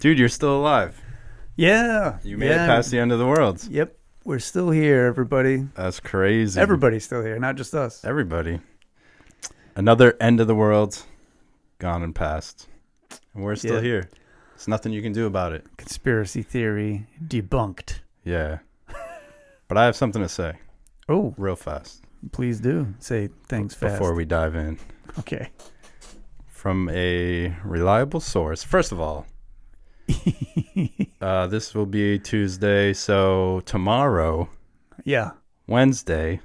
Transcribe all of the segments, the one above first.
Dude, you're still alive. Yeah. You made it past the end of the world. Yep. We're still here, everybody. That's crazy. Everybody's still here, not just us. Everybody. Another end of the world gone and past. And we're still here. There's nothing you can do about it. Conspiracy theory debunked. Yeah. But I have something to say. Oh. Real fast. Please do. Say things fast. Before we dive in. Okay. From a reliable source. First of all, this will be Tuesday, so tomorrow, Wednesday,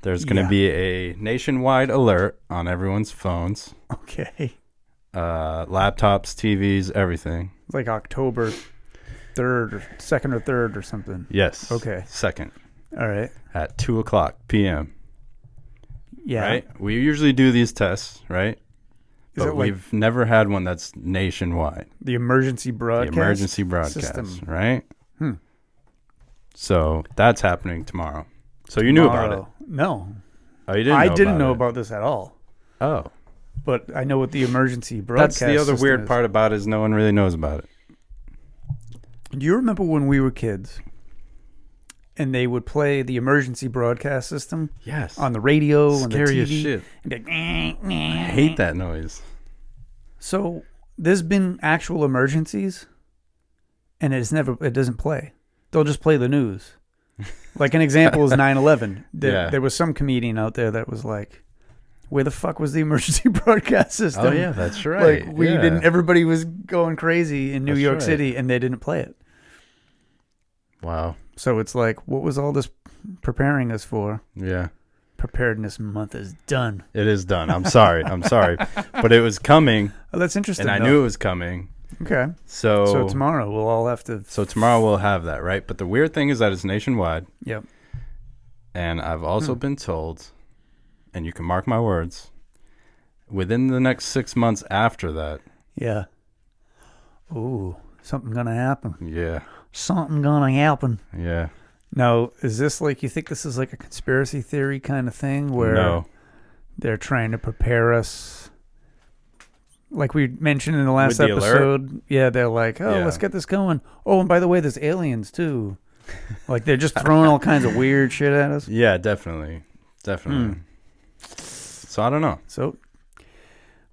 there's going to be a nationwide alert on everyone's phones. Okay. Laptops, TVs, everything. It's like October 3rd or 2nd or 3rd or something. Yes. Okay. 2nd. All right. At 2 o'clock p.m. Yeah. Right? We usually do these tests, right? But we've never had one that's nationwide. The emergency broadcast? The emergency broadcast, system. Right? So that's happening tomorrow. So you knew about it? No. Oh, you didn't know I didn't know it. about this at all. Oh. But I know what the emergency broadcast That's the other weird is. part about it is no one really knows about it. Do you remember when we were kids and they would play the emergency broadcast system? Yes. On the radio, Scary on as the TV. shit. And like, I hate that noise. So there's been actual emergencies and it doesn't play. They'll just play the news. Like an example is 9/11. There was some comedian out there that was like, where the fuck was the emergency broadcast system? Oh yeah, that's right. Like we didn't. Everybody was going crazy in New York City, and they didn't play it. Wow. So it's like, what was all this preparing us for? Yeah. Preparedness month is done. It is done. I'm sorry. But it was coming. Oh, that's interesting. And I knew it was coming. Okay. So tomorrow we'll all have to. So tomorrow we'll have that, right? But the weird thing is that it's nationwide. Yep. And I've also been told, and you can mark my words, within the next 6 months after that. Yeah. Ooh, something gonna happen. Yeah. Something gonna happen. Yeah. Now, is this like, you think this is like a conspiracy theory kind of thing where they're trying to prepare us? Like we mentioned in the last episode. Yeah, they're like, let's get this going. Oh, and by the way, there's aliens too. Like they're just throwing all kinds of weird shit at us. Yeah, definitely. So I don't know. So,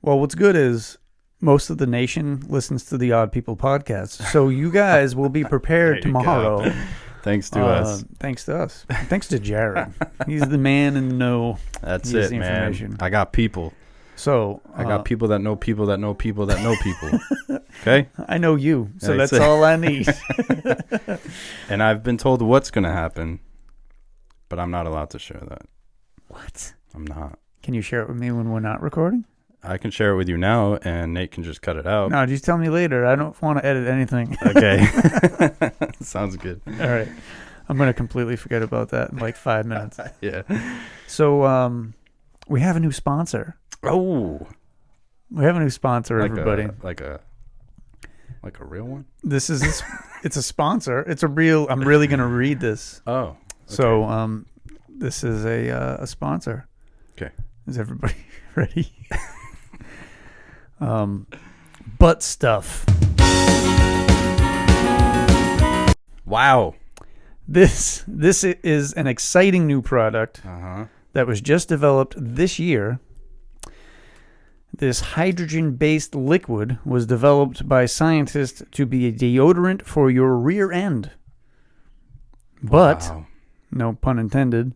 well, what's good is most of the nation listens to the Odd People podcast. So you guys will be prepared tomorrow. Thanks to us. Thanks to us. Thanks to Jared. He's the man in the know. That's it, man. I got people. So I got people that know people that know people that know people. Okay? I know you. So that's all I need. And I've been told what's going to happen, but I'm not allowed to share that. What? I'm not. Can you share it with me when we're not recording? I can share it with you now, and Nate can just cut it out. No, just tell me later. I don't want to edit anything. Okay. Sounds good. All right. I'm going to completely forget about that in like 5 minutes. Yeah. So we have a new sponsor. Oh. We have a new sponsor, everybody. Like a real one? This is it's a sponsor. It's a real. I'm really going to read this. Oh. Okay. So this is a sponsor. Okay. Is everybody ready? Butt stuff. Wow. This is an exciting new product that was just developed this year. This hydrogen-based liquid was developed by scientists to be a deodorant for your rear end. But, no pun intended,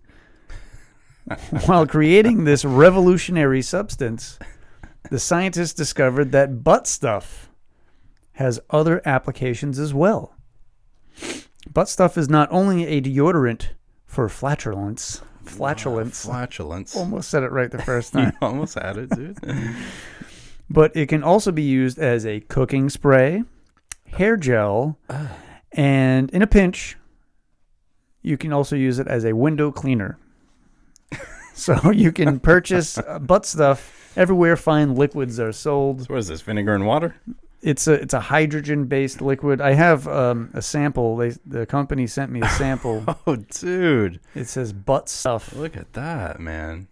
while creating this revolutionary substance, the scientists discovered that butt stuff has other applications as well. Butt stuff is not only a deodorant for flatulence. Almost said it right the first time. You almost had it, dude. But it can also be used as a cooking spray, hair gel, and in a pinch, you can also use it as a window cleaner. So you can purchase butt stuff everywhere fine liquids are sold. So what is this, vinegar and water? It's a hydrogen-based liquid. I have a sample. The company sent me a sample. Oh, dude. It says butt stuff. Look at that, man.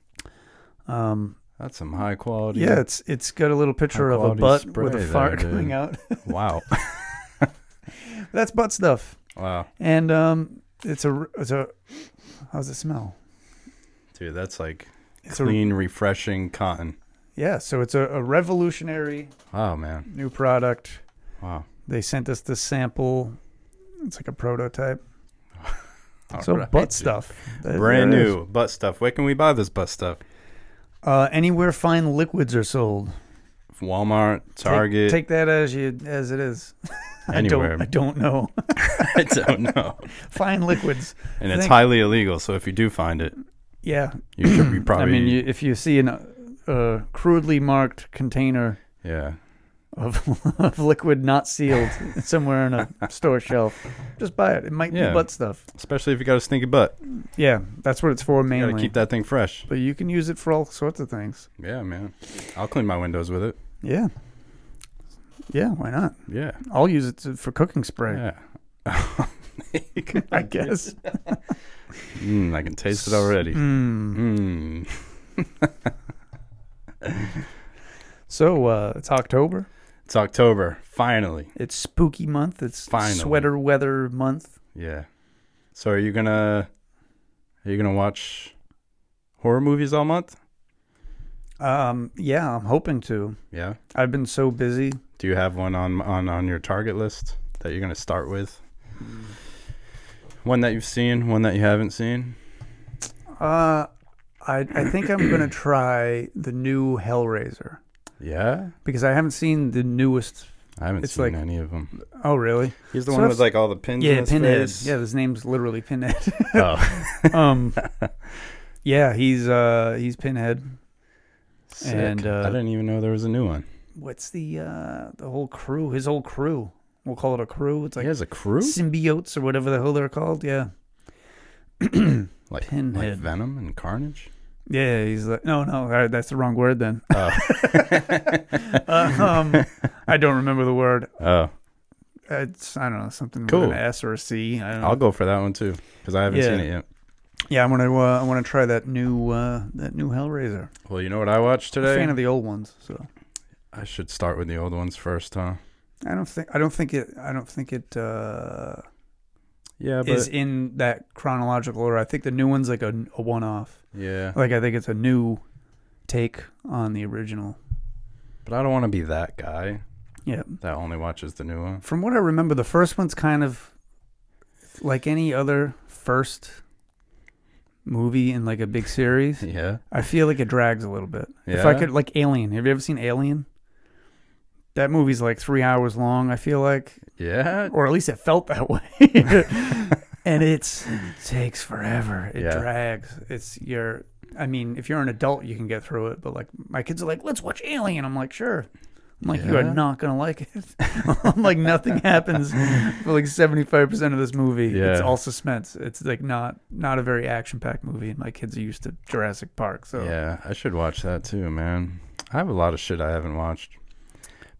That's some high quality. Yeah, it's got a little picture of a butt with a fart coming out. Wow. That's butt stuff. Wow. And it's a how's it smell? Dude, that's like clean, refreshing cotton. Yeah, so it's a revolutionary man. new product. Wow. They sent us this sample. It's like a prototype. So right, butt stuff. Brand new butt stuff. Where can we buy this butt stuff? Anywhere fine liquids are sold. Walmart, Target. Take that as it is. Anywhere. I don't know. I don't know. Fine liquids. And it's highly illegal, so if you do find it, yeah, you should be probably. I mean, if you see a crudely marked container, of liquid not sealed somewhere on a store shelf, just buy it. It might be butt stuff. Especially if you got a stinky butt. Yeah, that's what it's for mainly. You gotta keep that thing fresh. But you can use it for all sorts of things. Yeah, man. I'll clean my windows with it. Yeah. Yeah, why not? Yeah. I'll use it for cooking spray. Yeah. I guess. I can taste it already. So, it's October. It's October, finally. It's spooky month. It's finally sweater weather month. Yeah. So are you gonna watch horror movies all month? Yeah, I'm hoping to. Yeah. I've been so busy. Do you have one on your target list that you're gonna start with? One that you've seen, one that you haven't seen? I think I'm gonna try the new Hellraiser. Yeah? Because I haven't seen the newest. I haven't seen any of them. Oh, really? He's the one with like all the pins in his Pinhead. face? Yeah, his name's literally Pinhead. Oh. Yeah, he's Pinhead. Sick. And I didn't even know there was a new one. What's the whole crew? His whole crew. We'll call it a crew. It's like he has a crew? Symbiotes or whatever the hell they're called. Yeah. Like Pinhead. Like Venom and Carnage? Yeah, he's like no, that's the wrong word then. Oh. I don't remember the word. Oh. It's I don't know, something cool. with an S or a C. I don't know. I'll go for that one too because I haven't seen it yet. Yeah, I want to try that new Hellraiser. Well, you know what I watched today? I'm a fan of the old ones, so I should start with the old ones first, huh? I don't think it is in that chronological order. I think the new one's like a one-off. Yeah. Like I think it's a new take on the original. But I don't want to be that guy. Yeah. That only watches the new one. From what I remember, the first one's kind of like any other first movie in like a big series. Yeah. I feel like it drags a little bit. Yeah. If I could, like Alien. Have you ever seen Alien? That movie's like 3 hours long, I feel like. Yeah. Or at least it felt that way. And it takes forever. It drags. If you're an adult, you can get through it. But like my kids are like, let's watch Alien. I'm like, sure. I'm like, you are not going to like it. I'm like, nothing happens for like 75% of this movie. Yeah. It's all suspense. It's like not a very action-packed movie. And my kids are used to Jurassic Park. So yeah, I should watch that too, man. I have a lot of shit I haven't watched.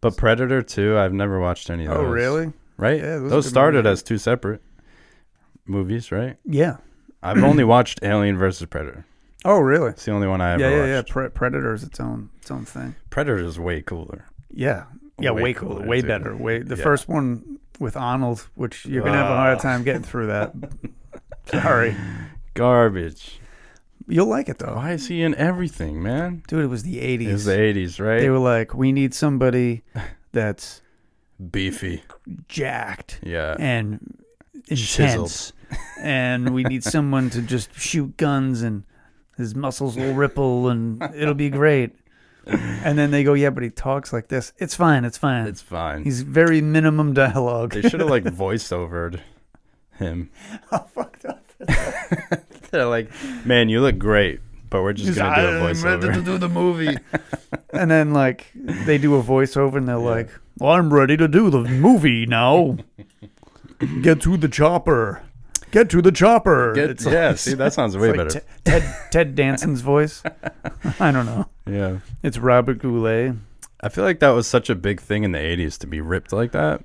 But Predator 2, I've never watched any of those. Oh, really? Right? Yeah, those started as two separate movies, right? Yeah. I've only watched Alien versus Predator. Oh, really? It's the only one I ever watched. Yeah. Predator is its own thing. Predator is way cooler. Yeah. Yeah, way cooler. Way too. better. The first one with Arnold, which you're going to have a hard time getting through that. Sorry. Garbage. You'll like it, though. Why is he in everything, man? Dude, it was the 80s. It was the 80s, right? They were like, we need somebody that's beefy, jacked, and intense. And we need someone to just shoot guns and his muscles will ripple and it'll be great. And then they go, yeah, but he talks like this. It's fine. It's fine. He's very minimum dialogue. They should have like voice-overed him. How fucked up. They're like, man, you look great, but we're just going to do a voiceover. I'm ready to do the movie. And then like they do a voiceover and they're like, well, I'm ready to do the movie now. Get to the chopper. Get to the chopper. See, that sounds way better. Ted Danson's voice. I don't know. Yeah. It's Robert Goulet. I feel like that was such a big thing in the 80s to be ripped like that.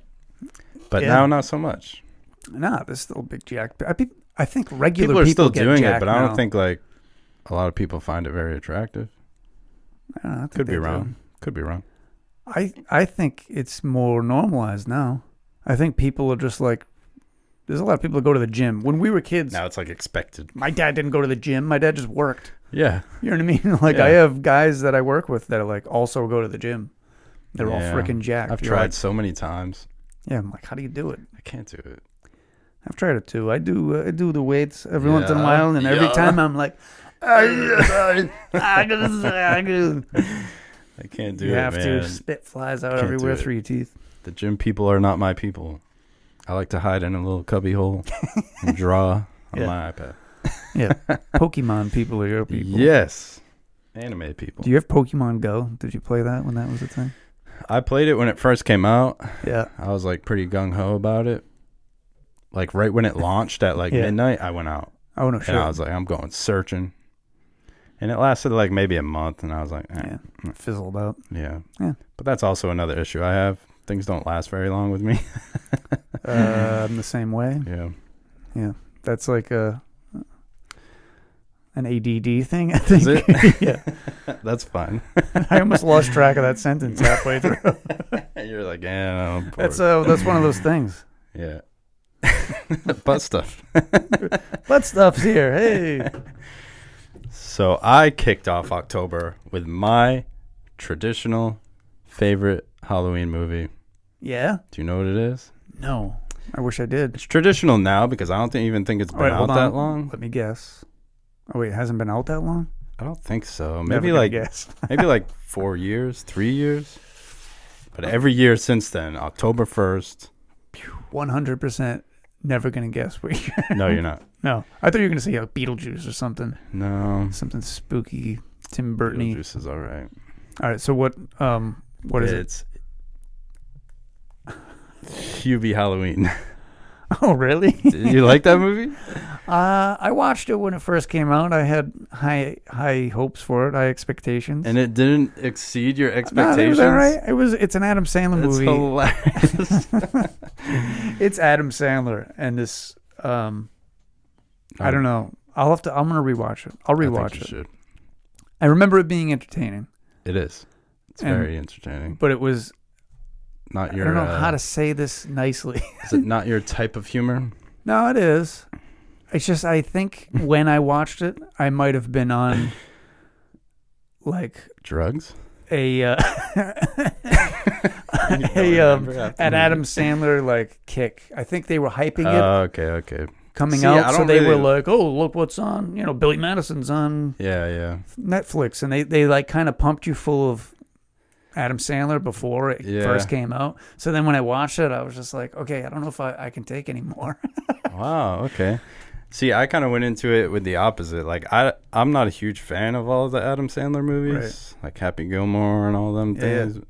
But now not so much. Nah, there's still big jack. I think regular people are still get doing it, but now. I don't think like a lot of people find it very attractive. I don't know, I think Could be they do. wrong. Could be wrong. I think it's more normalized now. I think people are just like, there's a lot of people that go to the gym. When we were kids, Now it's like expected. my dad didn't go to the gym. My dad just worked. Yeah. You know what I mean? Like, Yeah. I have guys that I work with that are like also go to the gym. They're all Yeah. freaking jacked. I've You're tried like, so many times. yeah, I'm like, how do you do it? I can't do it. I've tried it too. I do the weights every once in a Yeah. while, and every Yeah. time I'm like, I can't do you it, have man. to spit flies out Can't everywhere do it. through your teeth. The gym people are not my people. I like to hide in a little cubby hole and draw on Yeah. my iPad. Yeah, Pokemon people are your people. Yes. Anime people. Do you have Pokemon Go? Did you play that when that was a thing? I played it when it first came out. Yeah. I was like pretty gung-ho about it. Like right when it launched at like Yeah. midnight, I went out. Oh, no, And I was like, I'm going searching. And it lasted like maybe a month. And I was like, Yeah, fizzled out. yeah. Yeah. But that's also another issue I have. Things don't last very long with me. I'm the same way. Yeah. Yeah, that's like an ADD thing, I think. Is it? Yeah. That's fine. I almost lost track of that sentence halfway through. You're like, yeah, I'm bored. That's one of those things. Yeah. Butt stuff. Butt stuff's here. Hey. So I kicked off October with my traditional favorite Halloween movie. Yeah? Do you know what it is? No. I wish I did. It's traditional now because I don't even think it's been Wait, out hold on. that long. Let me guess. Oh, wait, it hasn't been out that long? I don't think so. Never Maybe gonna like guess. maybe like 4 years, 3 years. But every year since then, October 1st. 100% never going to guess. No, you're not. No. I thought you were going to say Beetlejuice or something. No. Something spooky. Tim Burton-y. Beetlejuice is all right. All right, so what is it? It's Hubie Halloween. Oh, really? Did you like that movie? I watched it when it first came out. I had high hopes for it, high expectations. And it didn't exceed your No, it expectations? was all right. It's an Adam Sandler It's movie. hilarious. It's Adam Sandler, and this I don't know. I'm gonna rewatch it. I'll I rewatch think you it. should. I remember it being entertaining, It is. It's And- very entertaining. but it was. Not I your. don't know how to say this nicely. Is it not your type of humor? No, it is. It's just I think when I watched it, I might have been on like Drugs? a an Adam Sandler like kick. I think they were hyping it Okay. coming See, I out, so don't they were really- like, "Oh, look what's on!" You know, Billy Madison's on Yeah. Netflix, and they like kind of pumped you full of Adam Sandler before it Yeah. first came out. So then when I watched it, I was just like, "Okay, I don't know if I can take anymore." Wow, okay. See, I kind of went into it with the opposite. Like, I'm not a huge fan of all the Adam Sandler movies, like Happy Gilmore and all them Yeah. things.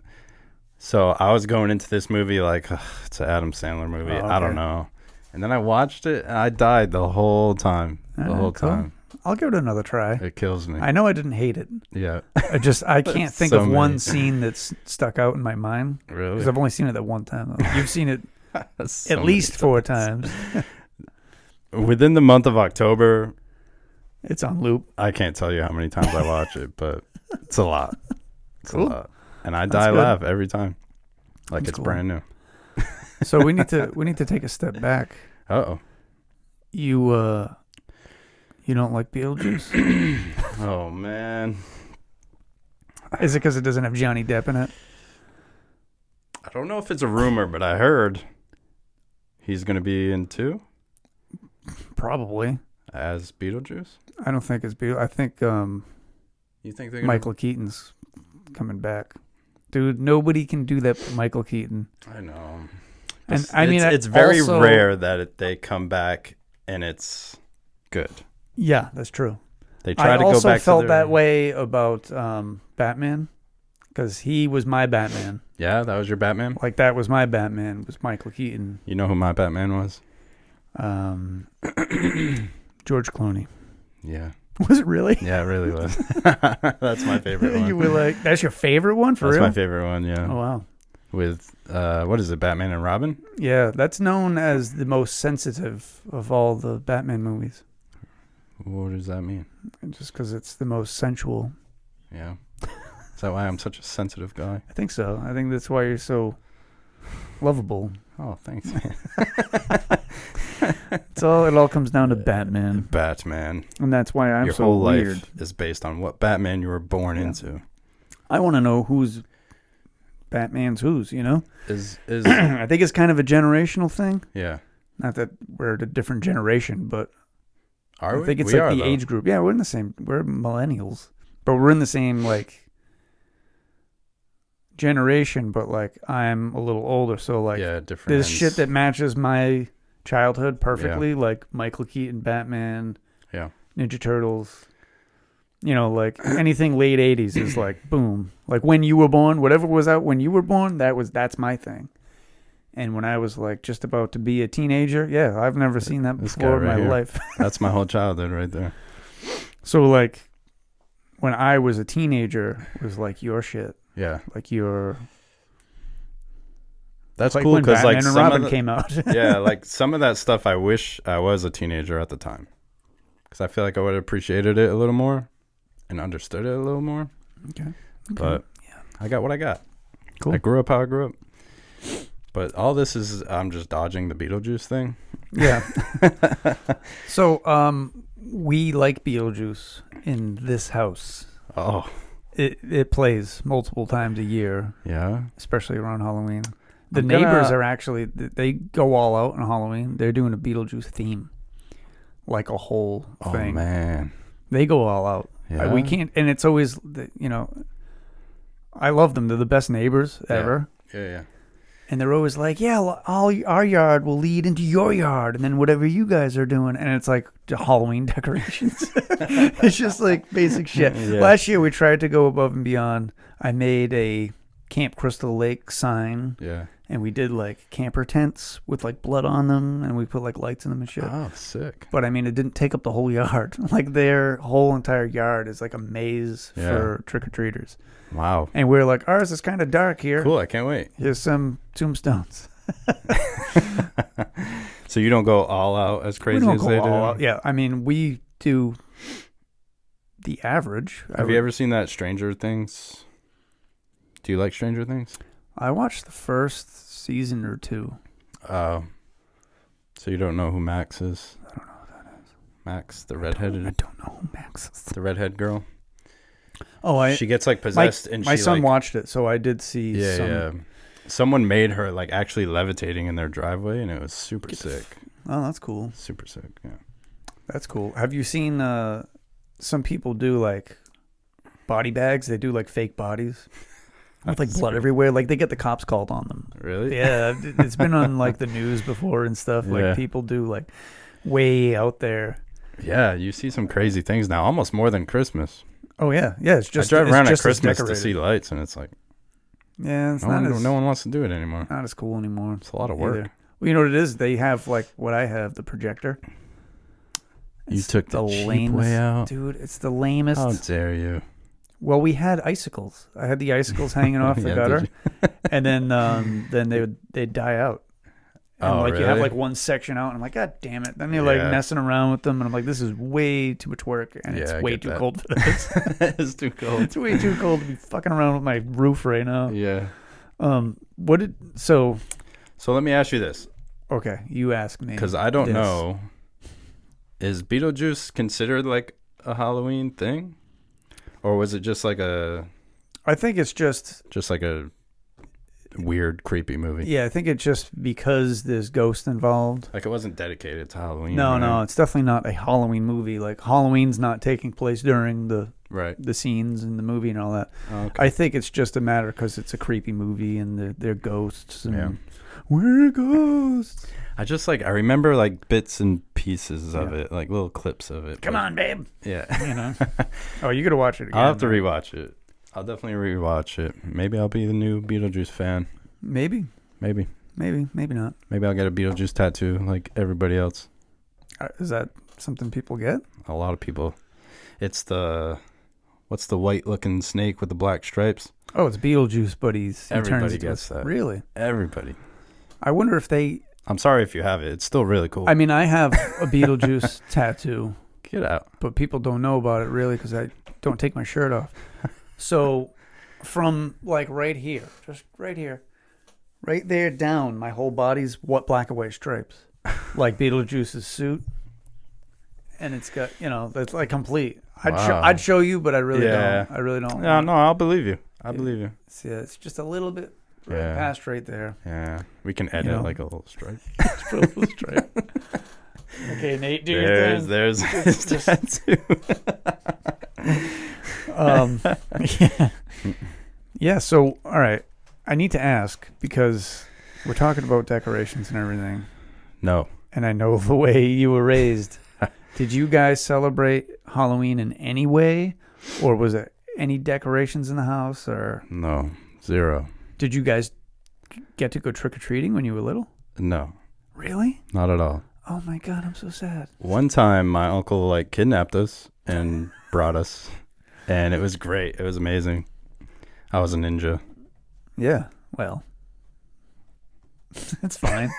So I was going into this movie like, "Ugh, it's an Adam Sandler movie. Oh, I don't okay. know." And then I watched it, and I died the whole time. The whole Cool. time. I'll give it another try. It kills me. I know I didn't hate it. Yeah. I can't think So of one many. scene that's stuck out in my mind Really? because I've only seen it that one time. Though. You've seen it So at many least 4 times. times. Within the month of October, It's on loop. I can't tell you how many times I watch it, but it's a lot. It's Cool. a lot. And I That's die good. laugh every time. Like That's it's cool. brand new. So we need to take a step back. Uh-oh. You don't like Beetlejuice? Oh, man. Is it because it doesn't have Johnny Depp in it? I don't know if it's a rumor, but I heard he's going to be in 2 Probably. as Beetlejuice. I don't think it's Beetlejuice. I think You think they're going Michael Keaton's coming back. Dude, nobody can do that but Michael Keaton. I know. And I mean, it's very also- rare that they come back and it's good. Yeah, that's true. They try I to go also back felt to their... that way about Batman because he was my Batman. Yeah, that was your Batman? Like that was my Batman. Was Michael Keaton. You know who my Batman was? George Clooney. Yeah. Was it really? Yeah, it really was. That's my favorite one. You were like, that's your favorite one for That's real? my favorite one, yeah. Oh wow. With, what is it, Batman and Robin? Yeah, that's known as the most sensitive of all the Batman movies. What does that mean? Just because it's the most sensual. Yeah. that why I'm such a sensitive guy? I think so. I think that's why you're so lovable. Oh, thanks, man. It all comes down to Batman. Batman. And that's why I'm Your so whole weird. life is based on what Batman you were born into. I want to know who's Batman's who's, you know? Is I think it's kind of a generational thing. Yeah. Not that we're a different generation, but I think it's like the age group. Yeah, we're millennials. But we're in the same like generation, but like I'm a little older, so like different. There's shit that matches my childhood perfectly, like Michael Keaton, Batman, Ninja Turtles. You know, like anything late 80s is like boom. Like when you were born, whatever was out when you were born, that's my thing. And when I was like just about to be a teenager, I've never seen that before in my life. That's my whole childhood right there. So like when I was a teenager, it was like your shit. Yeah. Like your... That's like cool because like and Robin came out. Yeah, like some of that stuff I wish I was a teenager at the time. Because I feel like I would have appreciated it a little more and understood it a little more. Okay. But I got what I got. Cool. I grew up how I grew up. But all this is, I'm just dodging the Beetlejuice thing. Yeah. So, we like Beetlejuice in this house. Oh. It plays multiple times a year. Yeah. Especially around Halloween. The neighbors are actually, they go all out on Halloween. They're doing a Beetlejuice theme. Like a whole thing. Oh, man. They go all out. Yeah. We can't, and it's always, you know, I love them. They're the best neighbors ever. Yeah. And they're always like, our yard will lead into your yard, and then whatever you guys are doing. And it's like Halloween decorations. It's just like basic shit. Yeah. Last year, we tried to go above and beyond. I made a Camp Crystal Lake sign. Yeah. And we did like camper tents with like blood on them, and we put like lights in them and shit. Oh, sick. But I mean, it didn't take up the whole yard. Like their whole entire yard is like a maze for trick-or-treaters. Wow. And we're like, ours is kind of dark here. Cool, I can't wait. Here's some tombstones. So you don't go all out as crazy as they do? Out. Yeah, I mean, we do the average. Have you ever seen that Stranger Things? Do you like Stranger Things? I watched the first season or two. Oh. So you don't know who Max is? I don't know who that is. Max, the redheaded. I don't know who Max is. The redhead girl. Oh, she gets like possessed, and my son like, watched it, so I did see. Yeah. Someone made her like actually levitating in their driveway, and it was super sick. Oh, that's cool. Super sick. Yeah. That's cool. Have you seen some people do like body bags? They do like fake bodies. With like blood everywhere, like they get the cops called on them. Really? Yeah, it's been on like the news before and stuff. Like people do like way out there. Yeah, you see some crazy things now, almost more than Christmas. Oh yeah. It's just I drive around at Christmas to see lights, and it's like, it's no one wants to do it anymore. Not as cool anymore. It's a lot of work. Either. Well, you know what it is? They have like what I have, the projector. You took the cheap way out, dude. It's the lamest. How dare you? Well, we had icicles. I had the icicles hanging off the gutter, and then they'd die out. And really? You have like one section out, and I'm like, God damn it! Then you're like messing around with them, and I'm like, this is way too much work, and it's way too cold for this. It's too cold. It's way too cold to be fucking around with my roof right now. Yeah. So let me ask you this. Okay, you ask me. Because I don't know. Is Beetlejuice considered like a Halloween thing? Or was it just like I think it's just like a weird, creepy movie. Yeah, I think it's just because there's ghosts involved. Like it wasn't dedicated to Halloween. No, it's definitely not a Halloween movie. Like Halloween's not taking place during the scenes in the movie and all that. Oh, okay. I think it's just a matter because it's a creepy movie and they're ghosts and we're ghosts. I remember like bits and pieces of it, like little clips of it. Come on, babe. Yeah. You know. Oh, you got to watch it again. I'll have to rewatch it. I'll definitely rewatch it. Maybe I'll be the new Beetlejuice fan. Maybe not. Maybe I'll get a Beetlejuice tattoo like everybody else. Is that something people get? A lot of people. It's what's the white looking snake with the black stripes? Oh, it's Beetlejuice, but everybody gets that. Really? Everybody. I wonder if I'm sorry if you have it. It's still really cool. I mean, I have a Beetlejuice tattoo. Get out. But people don't know about it really because I don't take my shirt off. So from like right here, just right here, right there down. My whole body's black and white stripes, like Beetlejuice's suit, and it's got it's like complete. I'd show you, but I really don't. I really don't. Yeah, no, I'll believe you. I believe you. It's just a little bit past right there. Yeah, we can edit like a little stripe. Just put a little stripe. Okay, Nate, do your thing. There's his tattoo. Yeah. So, all right, I need to ask because we're talking about decorations and everything. No. And I know the way you were raised. Did you guys celebrate Halloween in any way, or was it any decorations in the house, or no, zero? Did you guys get to go trick or treating when you were little? No. Really? Not at all. Oh my God, I'm so sad. One time, my uncle kidnapped us and brought us, and it was great. It was amazing. I was a ninja. Yeah. Well, that's fine.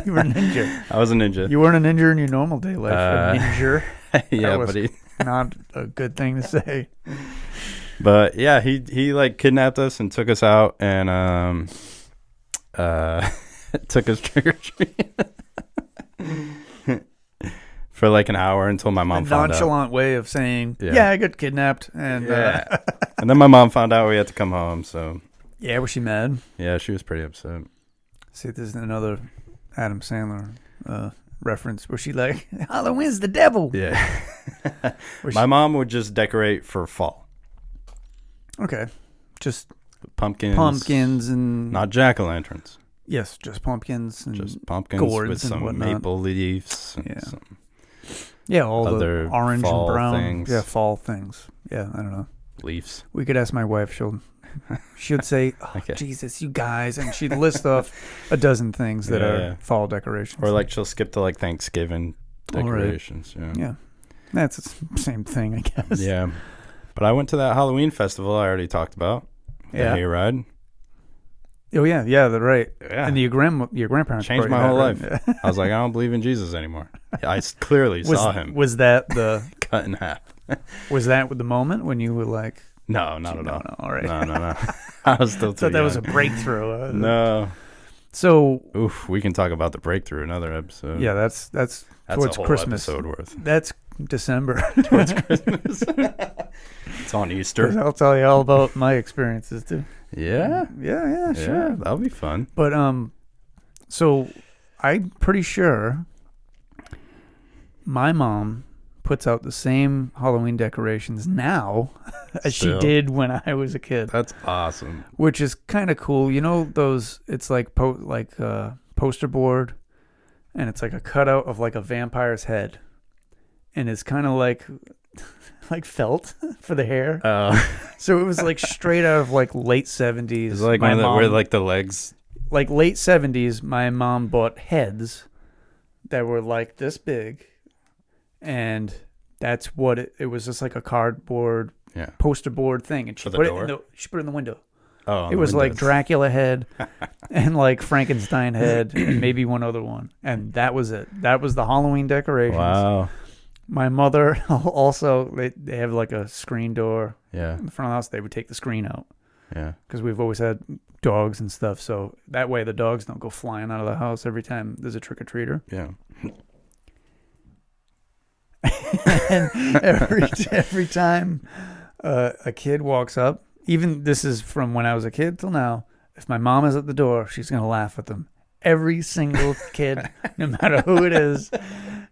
You were a ninja. I was a ninja. You weren't a ninja in your normal day life. A ninja. Yeah, but not a good thing to say. But yeah, he kidnapped us and took us out and took us trick or treating for like an hour until my mom found out. Nonchalant way of saying, yeah, I got kidnapped, and and then my mom found out we had to come home. So yeah, was she mad? Yeah, she was pretty upset. See, this is another Adam Sandler reference where she like, Halloween's the devil. Yeah. My mom would just decorate for fall. Okay. Just pumpkins and not jack-o'-lanterns. Yes, just pumpkins and just pumpkins gourds with some whatnot. maple leaves and some all other the orange and brown things. Yeah, fall things. Yeah, I don't know. Leaves. We could ask my wife. She'd say, okay. Jesus, you guys, and she'd list off a dozen things that are fall decorations. Or she'll skip to Thanksgiving decorations. Right. Yeah. That's the same thing, I guess. Yeah. But I went to that Halloween festival I already talked about. The hayride. Oh yeah, right. Yeah. And your grandparents changed my whole life. Yeah. I was like, I don't believe in Jesus anymore. I clearly saw him. Was that the cut in half? Was that the moment when you were like? No, not at all. No, all right. No. I was still too young. That was a breakthrough. No. So, we can talk about the breakthrough another episode. Yeah, that's towards a whole Christmas. Episode worth. That's December. Towards Christmas. It's on Easter. I'll tell you all about my experiences too. Yeah. Yeah, sure. That'll be fun. But so I'm pretty sure my mom puts out the same Halloween decorations now as she did when I was a kid. That's awesome. Which is kind of cool. You know those? It's like poster board, and it's like a cutout of like a vampire's head, and it's kind of like felt for the hair. So it was like straight out of like late 70s. It's like where like the legs. Like late 70s, my mom bought heads that were like this big. And that's what it was, just like a cardboard poster board thing, and she put it in the window. Oh, it was like Dracula head and like Frankenstein head and maybe one other one, and that was it. That was the Halloween decorations. Wow. My mother also they have like a screen door. Yeah. In the front of the house, they would take the screen out. Yeah. Because we've always had dogs and stuff, so that way the dogs don't go flying out of the house every time there's a trick or treater. Yeah. And every time a kid walks up, even this is from when I was a kid till now, if my mom is at the door, she's going to laugh at them. Every single kid, no matter who it is.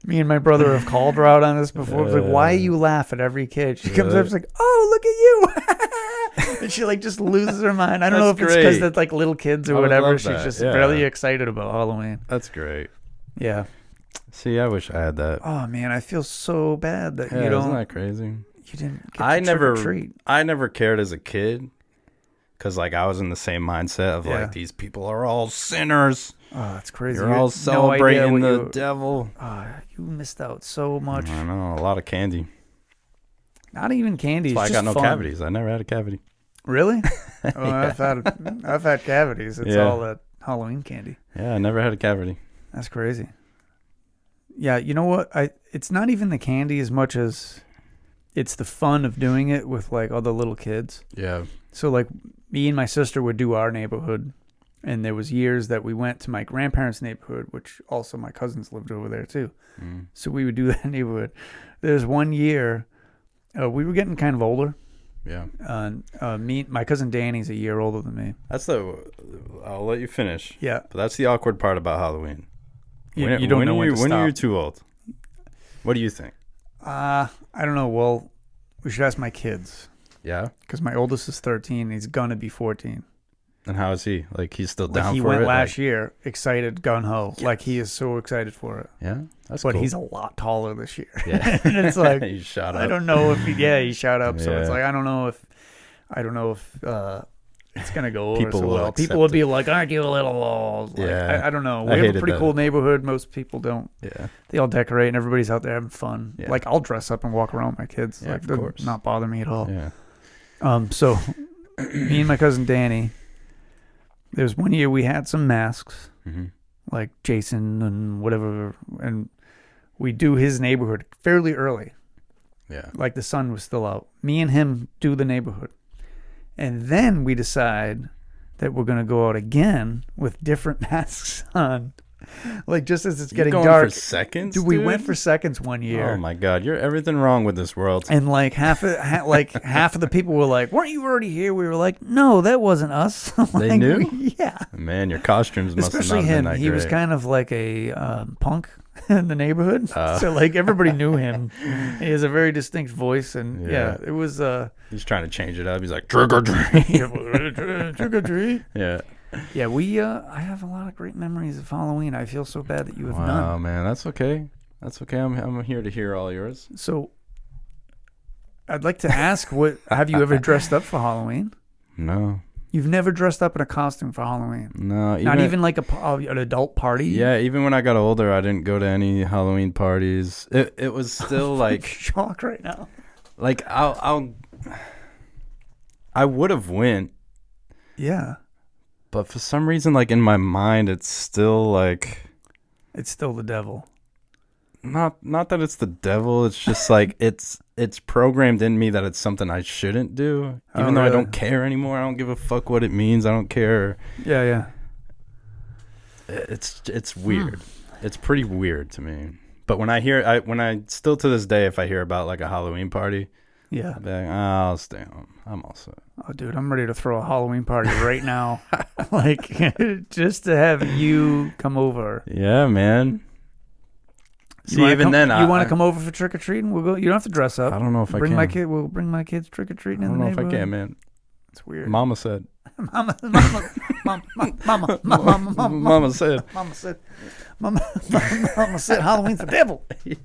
Me and my brother have called her out on this before. It's like, why you laugh at every kid? She comes up, she's like, oh, look at you. And she just loses her mind. I don't know if it's because they're like little kids or whatever. She's just really excited about Halloween. That's great. Yeah. See, I wish I had that. Oh man, I feel so bad that you don't. Isn't that crazy? You didn't get trick or treat. I never cared as a kid because I was in the same mindset of these people are all sinners. Oh, that's crazy. You're all celebrating the devil. Oh, you missed out so much. I know, a lot of candy. Not even candy. That's why I got no cavities. I never had a cavity. Really? Oh, I've had cavities. It's all that Halloween candy. Yeah, I never had a cavity. That's crazy. Yeah, you know what? It's not even the candy as much as it's the fun of doing it with all the little kids. Yeah. So me and my sister would do our neighborhood. And there was years that we went to my grandparents' neighborhood, which also my cousins lived over there too. Mm. So we would do that neighborhood. There's one year we were getting kind of older. Yeah. My cousin Danny's a year older than me. I'll let you finish. Yeah. But that's the awkward part about Halloween. You don't know when to stop. When are you too old? What do you think? I don't know. Well, we should ask my kids. Yeah? Because my oldest is 13 and he's going to be 14. And how is he? Like, he's still down for it? He went last year, excited, gung-ho. Yes. Like, he is so excited for it. Yeah? That's cool. But he's a lot taller this year. Yeah. And it's like, he shot up. I don't know if he shot up. So it's like, I don't know if it's going to go over so well. People will be like, aren't you a little old? Like, yeah. I don't know. We have a pretty cool neighborhood. Most people don't. Yeah. They all decorate and everybody's out there having fun. Yeah. Like, I'll dress up and walk around with my kids. Yeah, like, of course. Not bother me at all. Yeah. So me and my cousin Danny, there's one year we had some masks, like Jason and whatever, and we do his neighborhood fairly early. Yeah. Like the sun was still out. Me and him do the neighborhood. And then we decide that we're going to go out again with different masks on. Like, just as it's getting dark. For seconds, dude? We went for seconds one year. Oh my God, you're everything wrong with this world. And like half of the people were like, "Weren't you already here?" We were like, "No, that wasn't us." They knew. Yeah. Man, your costumes must Especially have not been that He great. was kind of like a punk in the neighborhood, so like everybody knew him. He has a very distinct voice, and yeah it was. He's trying to change it up. He's like, trick or treat. Trick or treat. Yeah. Yeah, I have a lot of great memories of Halloween. I feel so bad that you have none. Wow, man, that's okay. That's okay. I'm here to hear all yours. So, I'd like to ask, have you ever dressed up for Halloween? No. You've never dressed up in a costume for Halloween? No. Not even like an adult party? Yeah, even when I got older, I didn't go to any Halloween parties. It was still like... shock right now. Like, I would have went. Yeah. But for some reason, like, in my mind, it's still like... It's still the devil. Not that it's the devil. It's just like it's programmed in me that it's something I shouldn't do. Even though really? I don't care anymore. I don't give a fuck what it means. I don't care. Yeah. It's weird. It's pretty weird to me. But when I still to this day, if I hear about like a Halloween party, I'll be like, I'll stay home. I'm all set. Oh, dude, I'm ready to throw a Halloween party right now. Like, just to have you come over. Yeah, man. See, even then, you want to come over for trick or treating? We'll go. You don't have to dress up. I don't know if I can. We'll bring my kids trick or treating. I don't know if I can, man. It's weird. Mama said. Mama said Halloween's the devil. Yeah.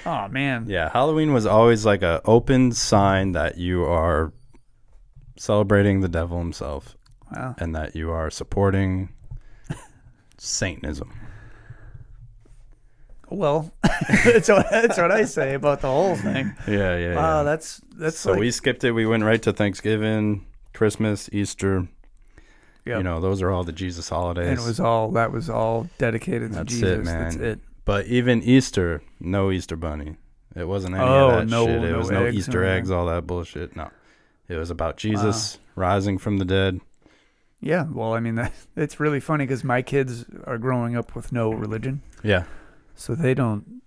Oh man. Yeah, Halloween was always like a open sign that you are celebrating the devil himself. Wow. And that you are supporting Satanism. Well, that's what I say about the whole thing. Yeah. Wow, that's so we skipped it. We went right to Thanksgiving, Christmas, Easter. Yep. You know, those are all the Jesus holidays. And that was all dedicated to Jesus. That's it, man. That's it. But even Easter, no Easter bunny. It wasn't any of that shit. It was no Easter eggs, all that bullshit. No. It was about Jesus rising from the dead. Yeah, well, I mean, it's really funny because my kids are growing up with no religion. Yeah. So they don't,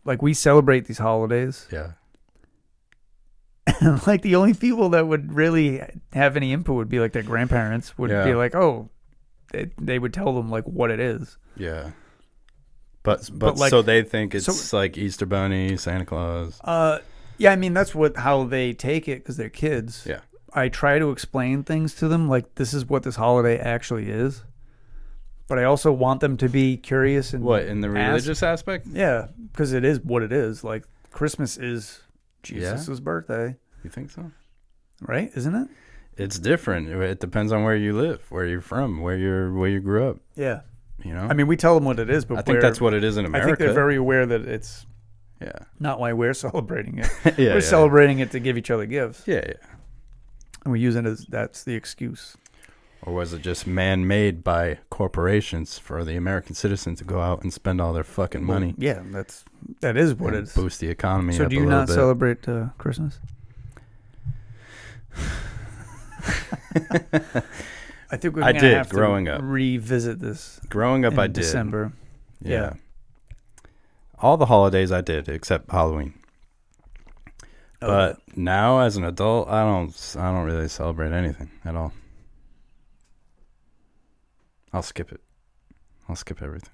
like, we celebrate these holidays. Yeah. And, like, the only people that would really have any input would be, like, their grandparents would be like, oh, they would tell them, like, what it is. Yeah. But like, so they think it's like Easter Bunny, Santa Claus. Yeah, I mean, that's how they take it because they're kids. Yeah. I try to explain things to them, like, this is what this holiday actually is. But I also want them to be curious and what, in the religious aspect? Yeah, because it is what it is. Like, Christmas is Jesus' birthday. You think so? Right? Isn't it? It's different. It depends on where you live, where you're from, where you grew up. Yeah. You know? I mean, we tell them what it is, but I think that's what it is in America. I think they're very aware that it's not why we're celebrating it. We're celebrating it to give each other gifts. Yeah. And we use it as that's the excuse. Or was it just man-made by corporations for the American citizen to go out and spend all their fucking money? Yeah, that is what it is. Boost the economy up a little bit. So do you not celebrate Christmas? I think we're I gonna did, have to growing up. revisit this. Growing up, in I did. December. Yeah. All the holidays I did except Halloween. Oh, But now, as an adult, I don't really celebrate anything at all. I'll skip it. I'll skip everything.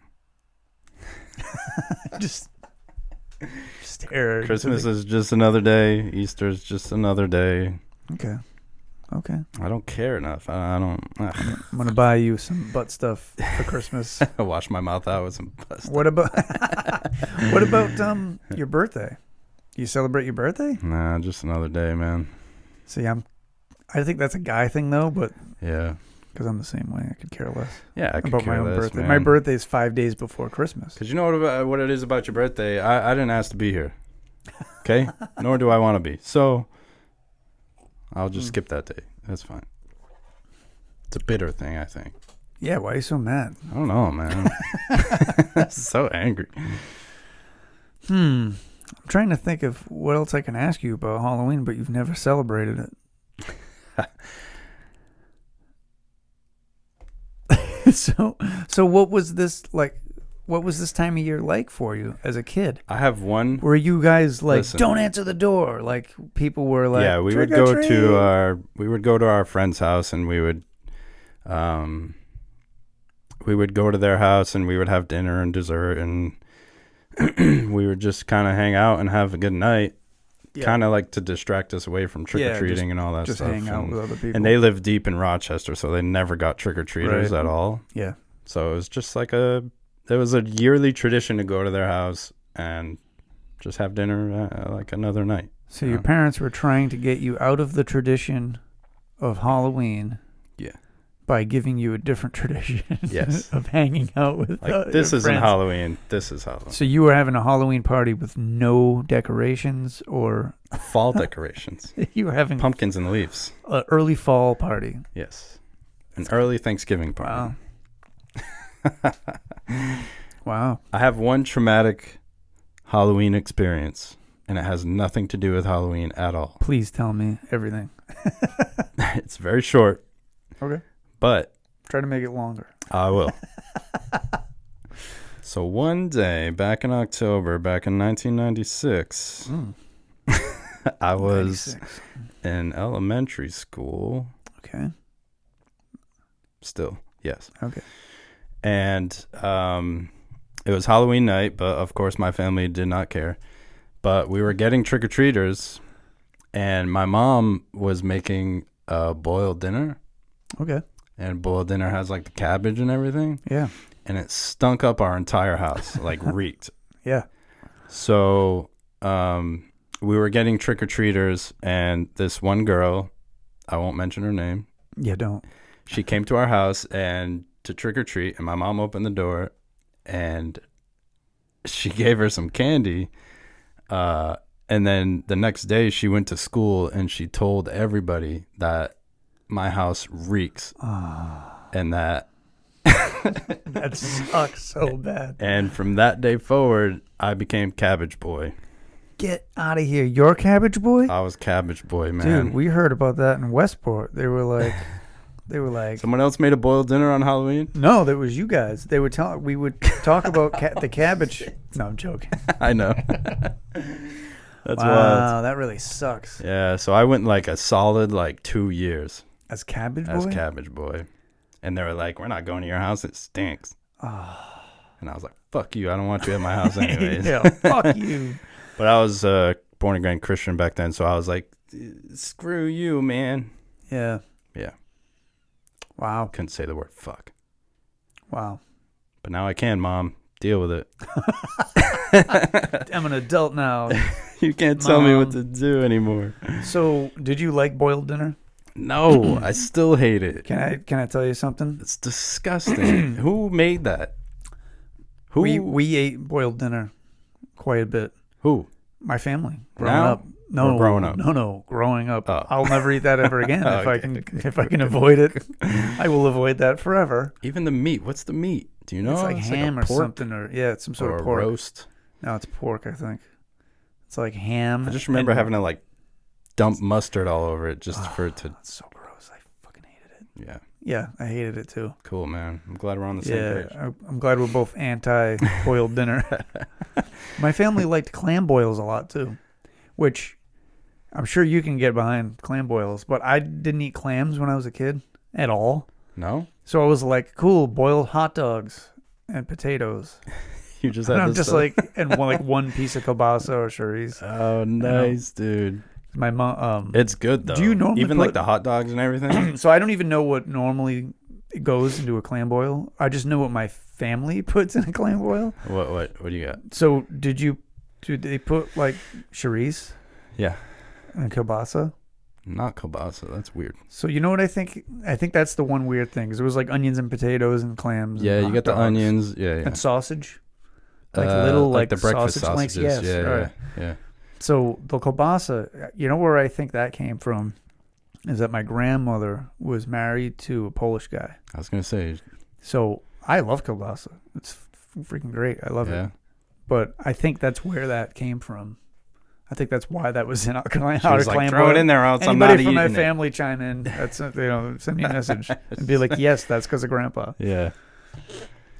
just stare. Christmas is just another day. Easter is just another day. Okay. I don't care enough. I don't. I'm gonna buy you some butt stuff for Christmas. Wash my mouth out with some butt stuff. What about your birthday? Do you celebrate your birthday? Nah, just another day, man. See, I think that's a guy thing though, but Yeah. because I'm the same way. I could care less. Yeah, I could about care my own less, birthday. man. My birthday is 5 days before Christmas. Because you know what it is about your birthday? I didn't ask to be here. Okay? Nor do I want to be. So I'll just skip that day. That's fine. It's a bitter thing, I think. Yeah, why are you so mad? I don't know, man. So angry. I'm trying to think of what else I can ask you about Halloween, but you've never celebrated it. So what was this like? What was this time of year like for you as a kid? I have one. Were you guys like, Listen. don't answer the door? Like people were like, Yeah, we would "Trick or go treat." to our friend's house, and we would go to their house, and we would have dinner and dessert, and we would just kind of hang out and have a good night. Yeah. Kind of like to distract us away from trick-or-treating and all that just stuff. hang out with other people. And they lived deep in Rochester, so they never got trick-or-treaters Right. at all. Yeah. So it was just like it was a yearly tradition to go to their house and just have dinner like another night. So your parents were trying to get you out of the tradition of Halloween. Yeah. By giving you a different tradition. Yes. Of hanging out with Like, this your isn't friends. Halloween. This is Halloween. So you were having a Halloween party with no decorations, or Fall decorations. you were having Pumpkins and leaves. an early fall party. Yes. An early Thanksgiving party. Wow. Wow. I have one traumatic Halloween experience, and it has nothing to do with Halloween at all. Please tell me everything. It's very short, Okay. but Try to make it longer. I will. So one day, back in October, back in 1996, I was 96. in elementary school. Okay. Still, yes. Okay. And it was Halloween night, but of course my family did not care. But we were getting trick-or-treaters, and my mom was making a boiled dinner. Okay. And boiled dinner has like the cabbage and everything. Yeah. And it stunk up our entire house, like reeked. Yeah. So we were getting trick-or-treaters, and this one girl, I won't mention her name. Yeah, don't. She came to our house and to trick-or-treat, and my mom opened the door, and she gave her some candy. And then the next day she went to school, and she told everybody that my house reeks. And that That sucks so bad. and from that day forward, I became Cabbage Boy. Get out of here. You're Cabbage Boy? I was Cabbage Boy, man. Dude, we heard about that in Westport. They were like, Someone else made a boiled dinner on Halloween? no, that was you guys. They would we would talk about the cabbage. No, I'm joking. I know. That's Wow, wild. that really sucks. Yeah, so I went like a solid 2 years As Cabbage Boy? as Cabbage Boy. And they were like, we're not going to your house. It stinks. And I was like, fuck you. I don't want you at my house anyways. Yeah, fuck you. But I was born again Christian back then, so I was like, screw you, man. Yeah. Yeah. Wow. Couldn't say the word fuck. Wow. But now I can, Mom. Deal with it. I'm an adult now. You can't tell me what to do anymore. So, did you like boiled dinner? No, I still hate it. Can I tell you something? It's disgusting. Who made that? Who? We ate boiled dinner quite a bit. Who? My family. Growing Now? up. No, Or growing up? No, growing up. Oh. I'll never eat that ever again Okay. if I can avoid it. I will avoid that forever. Even the meat. What's the meat? Do you know? It's like ham a or pork something, or yeah, it's some sort or of a pork. roast. No, it's pork, I think. It's like ham. I just remember and- having to dump mustard all over it just for it to. That's so gross. I fucking Yeah. Yeah, I hated it too. Cool, man. I'm glad we're on the same page. I'm glad we're both anti-boiled dinner. My family liked clam boils a lot too, which I'm sure you can get behind clam boils, but I didn't eat clams when I was a kid at all. No? So I was like, cool, boiled hot dogs and potatoes. You just And had I'm this just stuff? and one piece of kielbasa or chorizo. Oh, nice, dude. My mom. It's good though. Do you normally even like the hot dogs and everything? So I don't even know what normally goes into a clam boil. I just know what my family puts in a clam boil. What do you got? So did they put like chorizo? Yeah. And kielbasa? Not kielbasa. That's weird. So you know what I think? I think that's the one weird thing. Because it was like onions and potatoes and clams. Yeah, and you got the dogs. onions. Yeah. And sausage. Like little like the breakfast sausage sausages. links. Yes, right. Yeah. So the kielbasa, you know where I think that came from? Is that my grandmother was married to a Polish guy. I was gonna say. So I love kielbasa. It's freaking great. I love it. But I think that's where that came from. I think that's why that was in our clam. She was like, throw it in there, or else Anybody I'm not from my eating family chime in. That's send me a message and be like, yes, that's because of Grandpa. Yeah.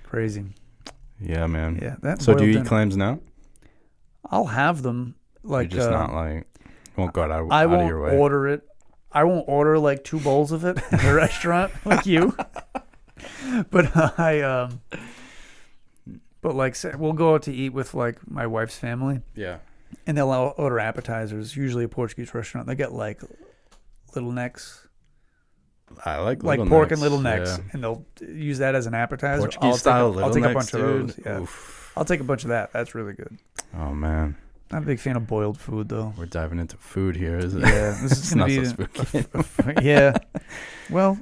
Crazy. Yeah, man. Yeah. That. So do you eat dinner. clams now? I'll have them. Like You're just not like won't go out of your way. I won't order it. I won't order like 2 bowls of it at a restaurant like you. But but like say, we'll go out to eat with like my wife's family. Yeah. And they'll order appetizers. Usually a Portuguese restaurant. They get like little necks. I like pork and little necks, and they'll use that as an appetizer. Portuguese style little necks. I'll take a bunch dude. of those. Yeah. Oof. I'll take a bunch of that. That's really good. Oh man. Not a big fan of boiled food though. We're diving into food here, isn't it? Yeah, this is going to be yeah. Well,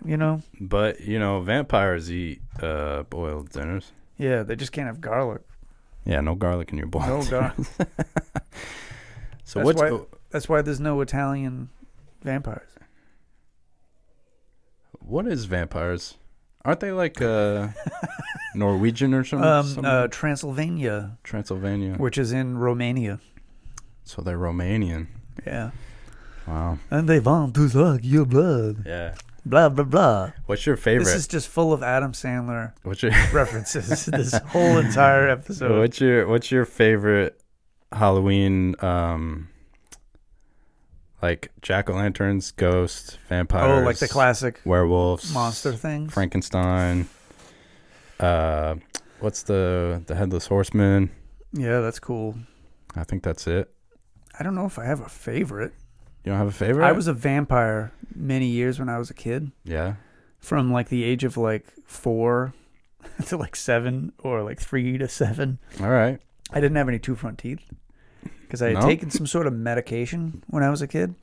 But vampires eat boiled dinners. Yeah, they just can't have garlic. Yeah, no garlic in your boiled. No garlic. So that's why there's no Italian vampires. What is vampires? Aren't they like Norwegian or something? Transylvania. Transylvania. Which is in Romania. So they're Romanian. Yeah. Wow. And they want to suck your blood. Yeah. Blah, blah, blah. What's your favorite? This is just full of Adam Sandler What's your references. This whole entire episode. What's your favorite Halloween like jack-o'-lanterns, ghosts, vampires? Oh, like the classic werewolves, monster things. Frankenstein. What's the headless horseman? Yeah, that's cool. I think that's it. I don't know if I have a favorite. You don't have a favorite? I was a vampire many years when I was a kid. Yeah. From like the age of like 4 to like 7 or like 3 to 7. All right. I didn't have any 2 front teeth because I had taken some sort of medication when I was a kid.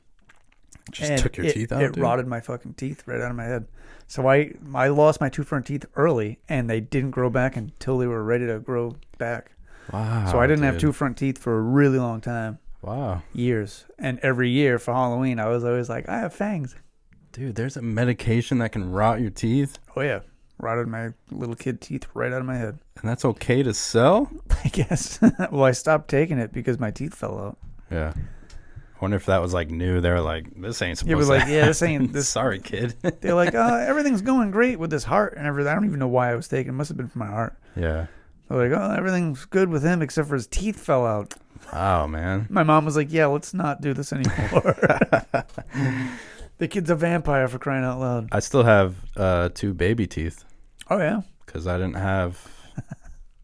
Just took your teeth out, It rotted my fucking teeth right out of my head. So I lost my 2 front teeth early, and they didn't grow back until they were ready to grow back. Wow. So I didn't have 2 front teeth for a really long time. Wow. Years. And every year for Halloween, I was always like, I have fangs. Dude, there's a medication that can rot your teeth? Oh, yeah. Rotted my little kid teeth right out of my head. And that's okay to sell? I guess. Well, I stopped taking it because my teeth fell out. Yeah. I wonder if that was like new. They were like, this ain't supposed to yeah, this ain't this. Sorry, kid. They're like, everything's going great with this heart and everything. I don't even know why I was taking it. It must have been for my heart. Yeah. They're like, everything's good with him except for his teeth fell out. Wow, man. My mom was like, yeah, let's not do this anymore. The kid's a vampire, for crying out loud. I still have 2 baby teeth. Oh, yeah? Because I didn't have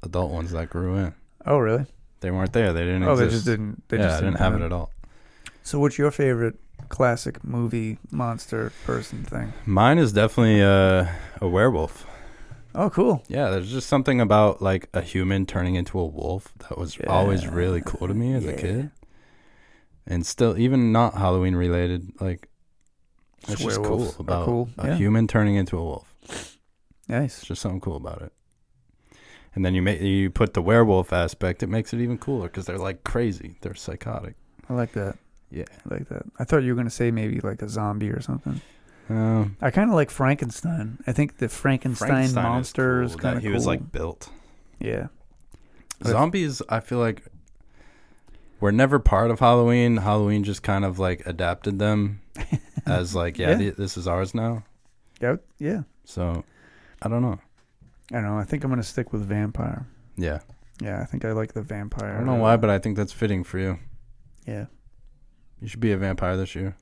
adult ones that grew in. Oh, really? They weren't there. They didn't exist. They just didn't. I didn't have it at all. So what's your favorite classic movie monster person thing? Mine is definitely a werewolf. Oh, cool. Yeah, there's just something about like a human turning into a wolf that was always really cool to me as a kid. And still, even not Halloween related, like it's just cool about a human turning into a wolf. Nice. It's just something cool about it. And then you put the werewolf aspect, it makes it even cooler because they're like crazy. They're psychotic. I like that. Yeah. I like that. I thought you were going to say maybe like a zombie or something. I kind of like Frankenstein. I think the Frankenstein monster is kind of cool. He was like built. Yeah. Zombies, I feel like, were never part of Halloween. Halloween just kind of like adapted them as like, this is ours now. Yeah. So, I don't know. I don't know. I think I'm going to stick with vampire. Yeah. Yeah, I think I like the vampire. I don't know why, but I think that's fitting for you. Yeah. You should be a vampire this year.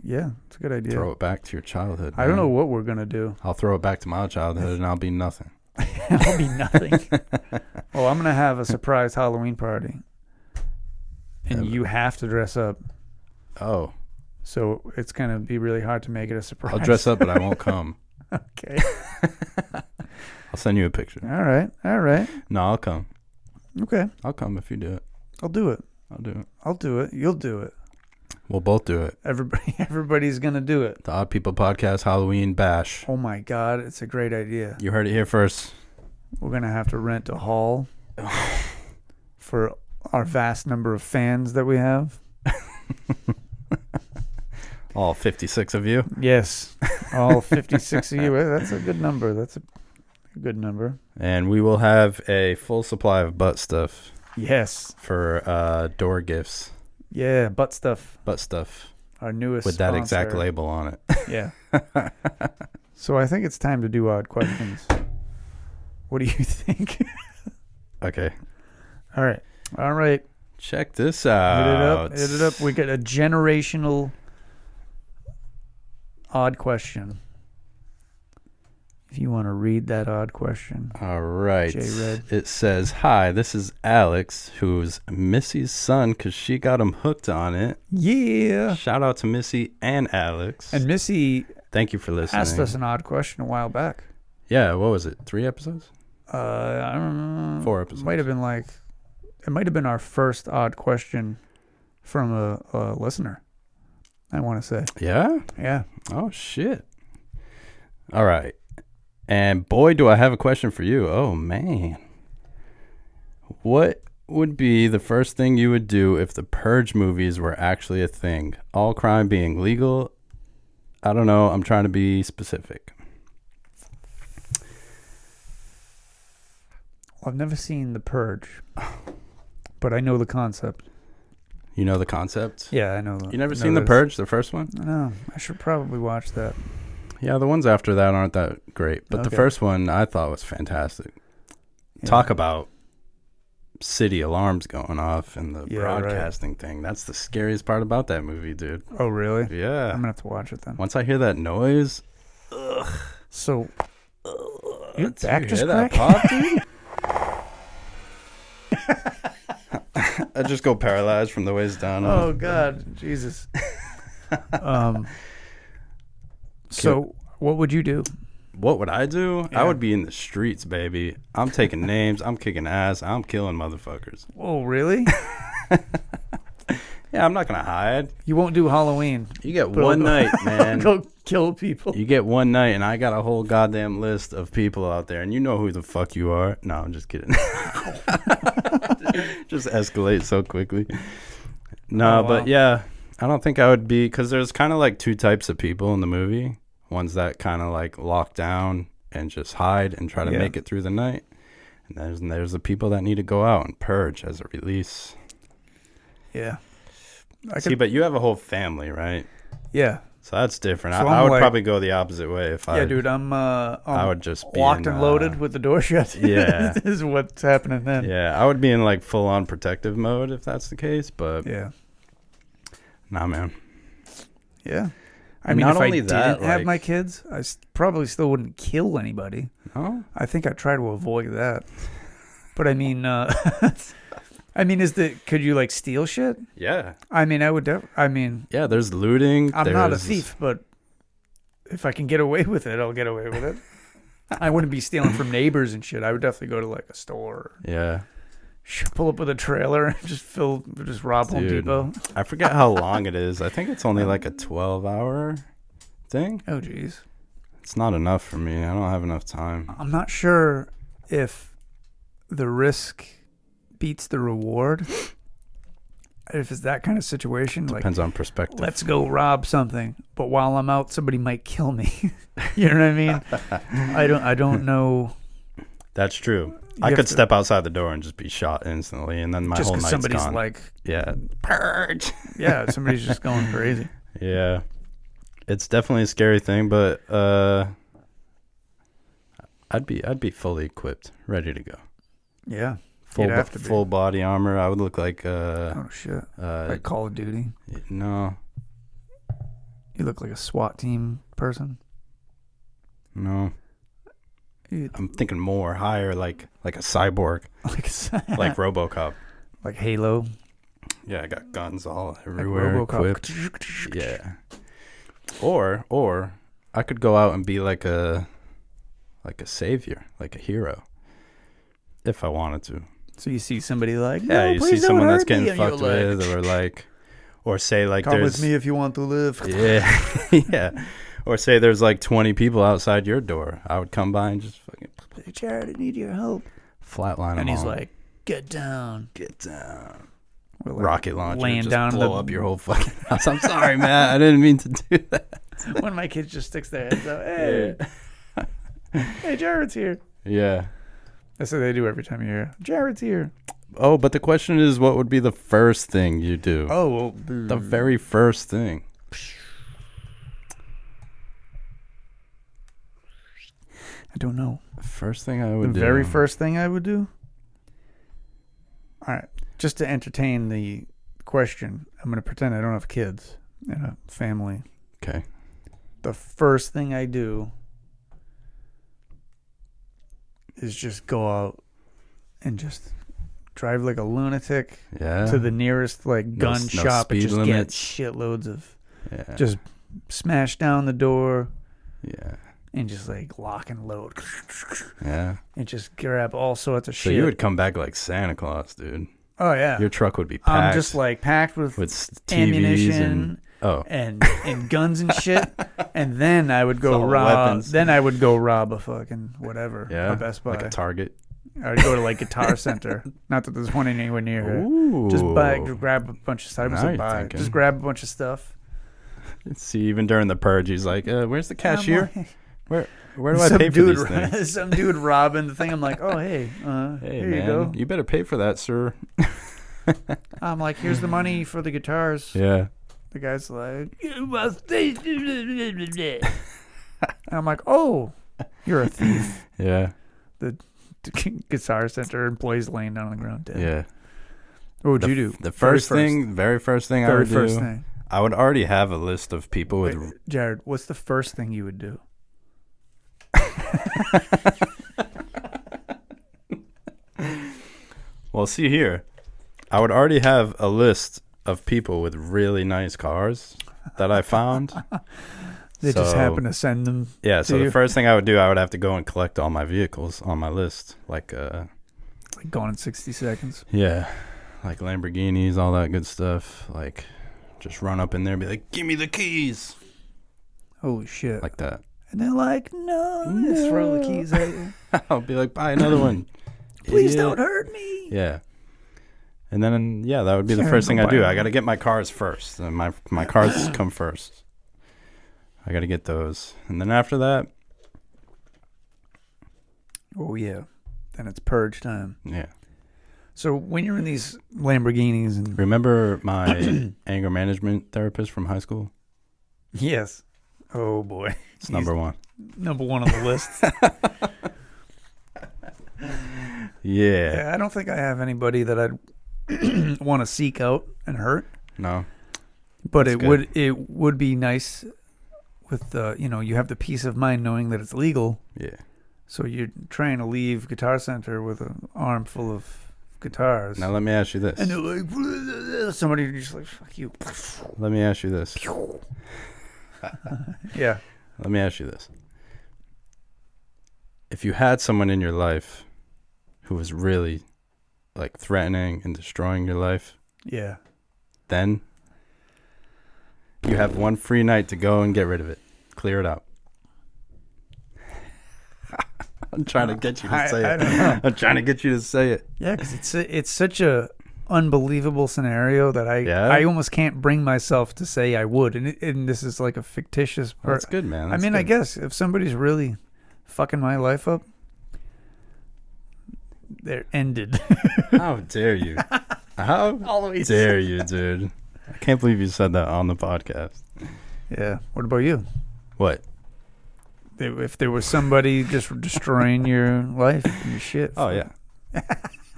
Yeah, it's a good idea. Throw it back to your childhood. I don't know what we're going to do. I'll throw it back to my childhood and I'll be nothing. I'll be nothing. Well, I'm going to have a surprise Halloween party. And you have to dress up. Oh. So it's going to be really hard to make it a surprise. I'll dress up, but I won't come. Okay. I'll send you a picture. All right. All right. No, I'll come. Okay. I'll come if you do it. I'll do it. I'll do it. I'll do it. You'll do it. We'll both do it. Everybody's going to do it. The Odd People Podcast Halloween Bash. Oh, my God. It's a great idea. You heard it here first. We're going to have to rent a hall for our vast number of fans that we have. All 56 of you? Yes. All 56 of you. That's a good number. That's a good number. And we will have a full supply of butt stuff. Yes. For door gifts. Yeah, butt stuff. Butt stuff. Our newest with that sponsor. exact label on it. Yeah. So I think it's time to do odd questions. What do you think? Okay. All right. All right. Check this out. Hit it up. We got a generational odd question. If you want to read that odd question. All right. J-Red. It says, hi, this is Alex, who's Missy's son because she got him hooked on it. Yeah. Shout out to Missy and Alex. And Missy thank you for listening. asked us an odd question a while back. Yeah, what was it? 3 episodes? I don't know. 4 episodes. It might have been our first odd question from a listener, I want to say. Yeah? Yeah. Oh, shit. All right. And boy, do I have a question for you. Oh, man. What would be the first thing you would do if the Purge movies were actually a thing? All crime being legal? I don't know. I'm trying to be specific. I've never seen The Purge, but I know the concept. You know the concept? Yeah, I know. You never seen The Purge, the first one? No, I should probably watch that. Yeah, the ones after that aren't that great. But the first one I thought was fantastic. Yeah. Talk about city alarms going off and the broadcasting thing. That's the scariest part about that movie, dude. Oh, really? Yeah. I'm going to have to watch it then. Once I hear that noise. Ugh. So, your back just cracked? Pop, dude? I just go paralyzed from the waist down. Oh, God. Jesus. So, what would you do? What would I do? Yeah. I would be in the streets, baby. I'm taking names. I'm kicking ass. I'm killing motherfuckers. Oh, really? Yeah, I'm not going to hide. You won't do Halloween. You get one night, man. Go kill people. You get one night, and I got a whole goddamn list of people out there, and you know who the fuck you are. No, I'm just kidding. Just escalate so quickly. No, but yeah, I don't think I would be, because there's kind of like 2 types of people in the movie. Ones that kind of like lock down and just hide and try to make it through the night. And there's the people that need to go out and purge as a release. Yeah. See, but you have a whole family, right? Yeah. So that's different. So I would probably go the opposite way if I. Yeah, dude, I would just be locked and loaded with the door shut. Yeah. This is what's happening then. Yeah, I would be in like full on protective mode if that's the case, but yeah. Nah, man. Yeah. I mean, if I didn't have my kids, I probably still wouldn't kill anybody. No? I think I'd try to avoid that. But I mean, could you like steal shit? Yeah. I mean, yeah, there's looting. I'm not a thief, but if I can get away with it, I'll get away with it. I wouldn't be stealing from neighbors and shit. I would definitely go to like a store. Yeah. Pull up with a trailer and just rob Home Depot. I forget how long it is. I think it's only like a 12-hour thing. Oh, geez. It's not enough for me. I don't have enough time. I'm not sure if the risk beats the reward. If it's that kind of situation. Depends on perspective. Let's go rob something. But while I'm out, somebody might kill me. You know what I mean? I don't know. That's true. I could step outside the door and just be shot instantly, and then my whole night's gone. Just because somebody's like, yeah, purge. Yeah, somebody's just going crazy. Yeah. It's definitely a scary thing, but I'd be fully equipped, ready to go. Yeah. Full body armor. I would look like oh shit. Like Call of Duty. No. You look like a SWAT team person. No. I'm thinking more higher, like a cyborg, like RoboCop, like Halo. Yeah, I got guns all everywhere, like RoboCop. Equipped. Yeah. Or I could go out and be like a savior, like a hero, if I wanted to. So you see somebody like, yeah, no, you see someone that's getting fucked with, or say like come there's with me if you want to live. Yeah, yeah. Or say there's like 20 people outside your door. I would come by and just fucking, hey, Jared, I need your help. Flatline him. And he's all. like, get down. Like rocket launcher, laying just down blow up your whole fucking house. I'm sorry, man. I didn't mean to do that. One of my kids just sticks their heads out. Hey, hey, Jared's here. Yeah. That's what they do every time you're here. Jared's here. Oh, but the question is, what would be the first thing you do? Oh, well, the very first thing. I don't know. First thing I would do. The very first thing I would do? All right. Just to entertain the question, I'm going to pretend I don't have kids and a family. Okay. The first thing I do is just go out and just drive like a lunatic to the nearest like gun shop and just limits. Get shitloads of just smash down the door. Yeah. And just like lock and load. Yeah. And just grab all sorts of shit. So you would come back like Santa Claus, dude. Oh yeah. Your truck would be packed. I'm just like packed with TVs ammunition and guns and shit. And then I would go rob. Weapons. Then I would go rob a fucking whatever. Yeah. A Best Buy. Like a Target. I would go to like Guitar Center. Not that there's one anywhere near here. Ooh. Just grab a bunch of stuff. Just grab a bunch of stuff. See, even during the purge, he's like, "Where's the cashier? Where do I pay for these things?" Some dude robbing the thing. I'm like, "Oh, hey, here man, you go. You better pay for that, sir." I'm like, "Here's the money for the guitars." Yeah. The guy's like, "You must." I'm like, "Oh, you're a thief." Yeah. The Guitar Center employees laying down on the ground dead. Yeah. What would you do? The very first thing I would do. I would already have a list of people with. Jared, what's the first thing you would do? Well, see here. I would already have a list of people with really nice cars that I found. They just happen to send them. Yeah, so the first thing I would do, I would have to go and collect all my vehicles on my list. Like Gone in 60 seconds. Yeah. Like Lamborghinis, all that good stuff. Like, just run up in there and be like, "Give me the keys." Holy shit. Like that. And they're like, no. Just throw the keys at you. I'll be like, "Buy another one." Please don't hurt me. Yeah. And then, that would be the first thing I do. I got to get my cars first. My cars come first. I got to get those. And then after that. Oh, yeah. Then it's purge time. Yeah. So when you're in these Lamborghinis and... Remember my anger management therapist from high school? Yes. Oh, boy. It's number one. Number one on the list. Yeah. I don't think I have anybody that I'd want to seek out and hurt. No. But it would be nice with you have the peace of mind knowing that it's legal. Yeah. So you're trying to leave Guitar Center with an arm full of guitars. Now let me ask you this. And they're like, somebody just like, "Fuck you." Let me ask you this. Yeah. Let me ask you this. If you had someone in your life who was really like threatening and destroying your life, yeah, then you have one free night to go and get rid of it. Clear it out. I'm trying to get you to say it. I'm trying to get you to say it. Yeah, because it's such a unbelievable scenario that I almost can't bring myself to say I would. And this is like a fictitious part. That's good, man. That's I mean, good. I guess if somebody's really fucking my life up, they're ended. How dare you? How dare you, dude? I can't believe you said that on the podcast. Yeah. What about you? What? If there was somebody just destroying your life and your shit. Oh, yeah.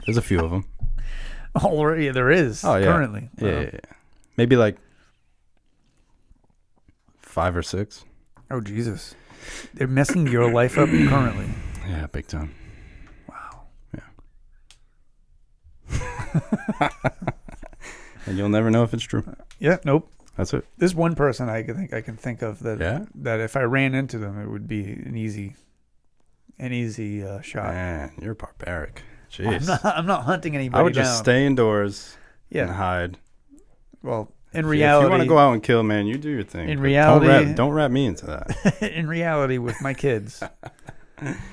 There's a few of them. Oh, yeah, there is. Oh, yeah. Currently. Yeah. Maybe like 5 or 6. Oh, Jesus. They're messing your life up currently. Yeah, big time. Wow. Yeah. And you'll never know if it's true. Yeah, nope. That's it. There's one person I can think of that Yeah? if I ran into them, it would be an easy shot. Man, you're barbaric. Jeez. I'm not hunting anybody I would just down. stay indoors and Yeah. hide. Well, in If reality, you want to go out and kill, man, you do your thing. In But reality- don't wrap me into that. in reality, with my kids,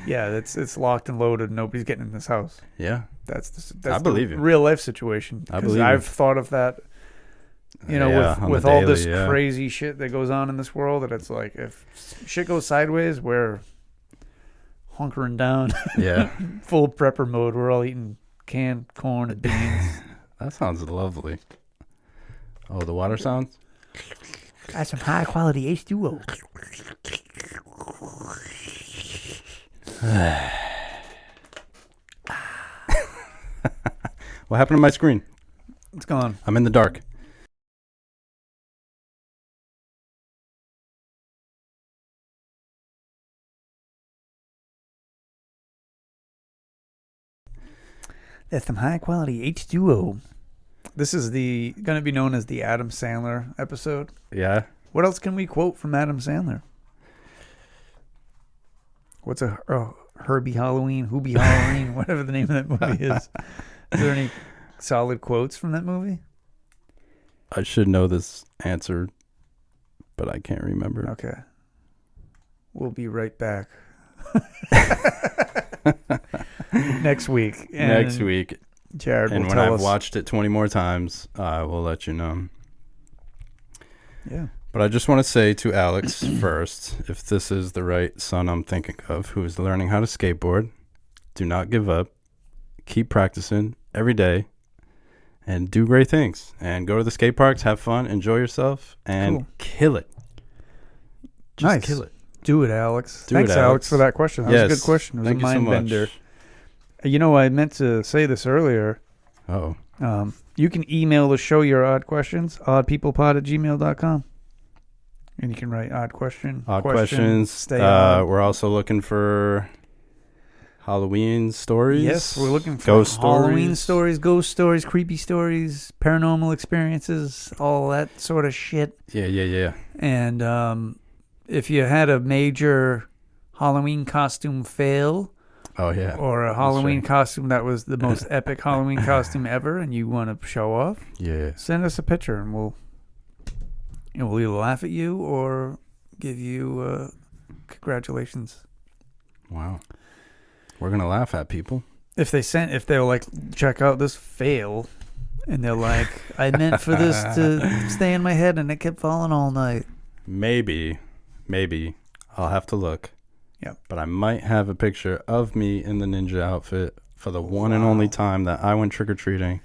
yeah, it's locked and loaded. Nobody's getting in this house. Yeah. That's I believe the you. real life situation. I 'Cause believe you. I've thought of that. You know, Yeah, on with the all daily, this yeah. crazy shit that goes on in this world, that it's like if shit goes sideways, we're hunkering down, Yeah. full prepper mode. We're all eating canned corn and beans. That sounds lovely. Oh, the water sounds? That's some high quality H2O. What happened to my screen? It's gone. I'm in the dark. That's some high quality H2O. This is going to be known as the Adam Sandler episode. Yeah. What else can we quote from Adam Sandler? What's a Herbie Halloween, Hoobie Halloween, whatever the name of that movie is. Is there any solid quotes from that movie? I should know this answer, but I can't remember. Okay. We'll be right back. Next week. Next week. Jared will And when tell I've us. watched it 20 more times, I will let you know. Yeah. But I just want to say to Alex first, if this is the right son I'm thinking of, who is learning how to skateboard, do not give up. Keep practicing every day and do great things. And go to the skate parks, have fun, enjoy yourself, and kill it. Just Nice. kill it. Do it, Alex. Do Thanks, it, Alex, for that question. That was a Yes. good question. It was Thank a you so mind much. bender. You know, I meant to say this earlier. Oh. You can email the show your odd questions, oddpeoplepod@gmail.com. And you can write odd question. Odd questions. Stay on. We're also looking for Halloween stories. Yes, we're looking for ghost Halloween stories. ghost stories, creepy stories, paranormal experiences, all that sort of shit. Yeah. And if you had a major Halloween costume fail, Oh, yeah. or a Halloween costume that was the most epic Halloween costume ever, and you want to show off, Yeah. send us a picture, and we'll either laugh at you or give you congratulations. Wow. We're going to laugh at people. If they'll like check out this fail, and they're like, I meant for this to stay in my head, and it kept falling all night. Maybe. I'll have to look. Yeah. But I might have a picture of me in the ninja outfit for the one and only time that I went trick-or-treating.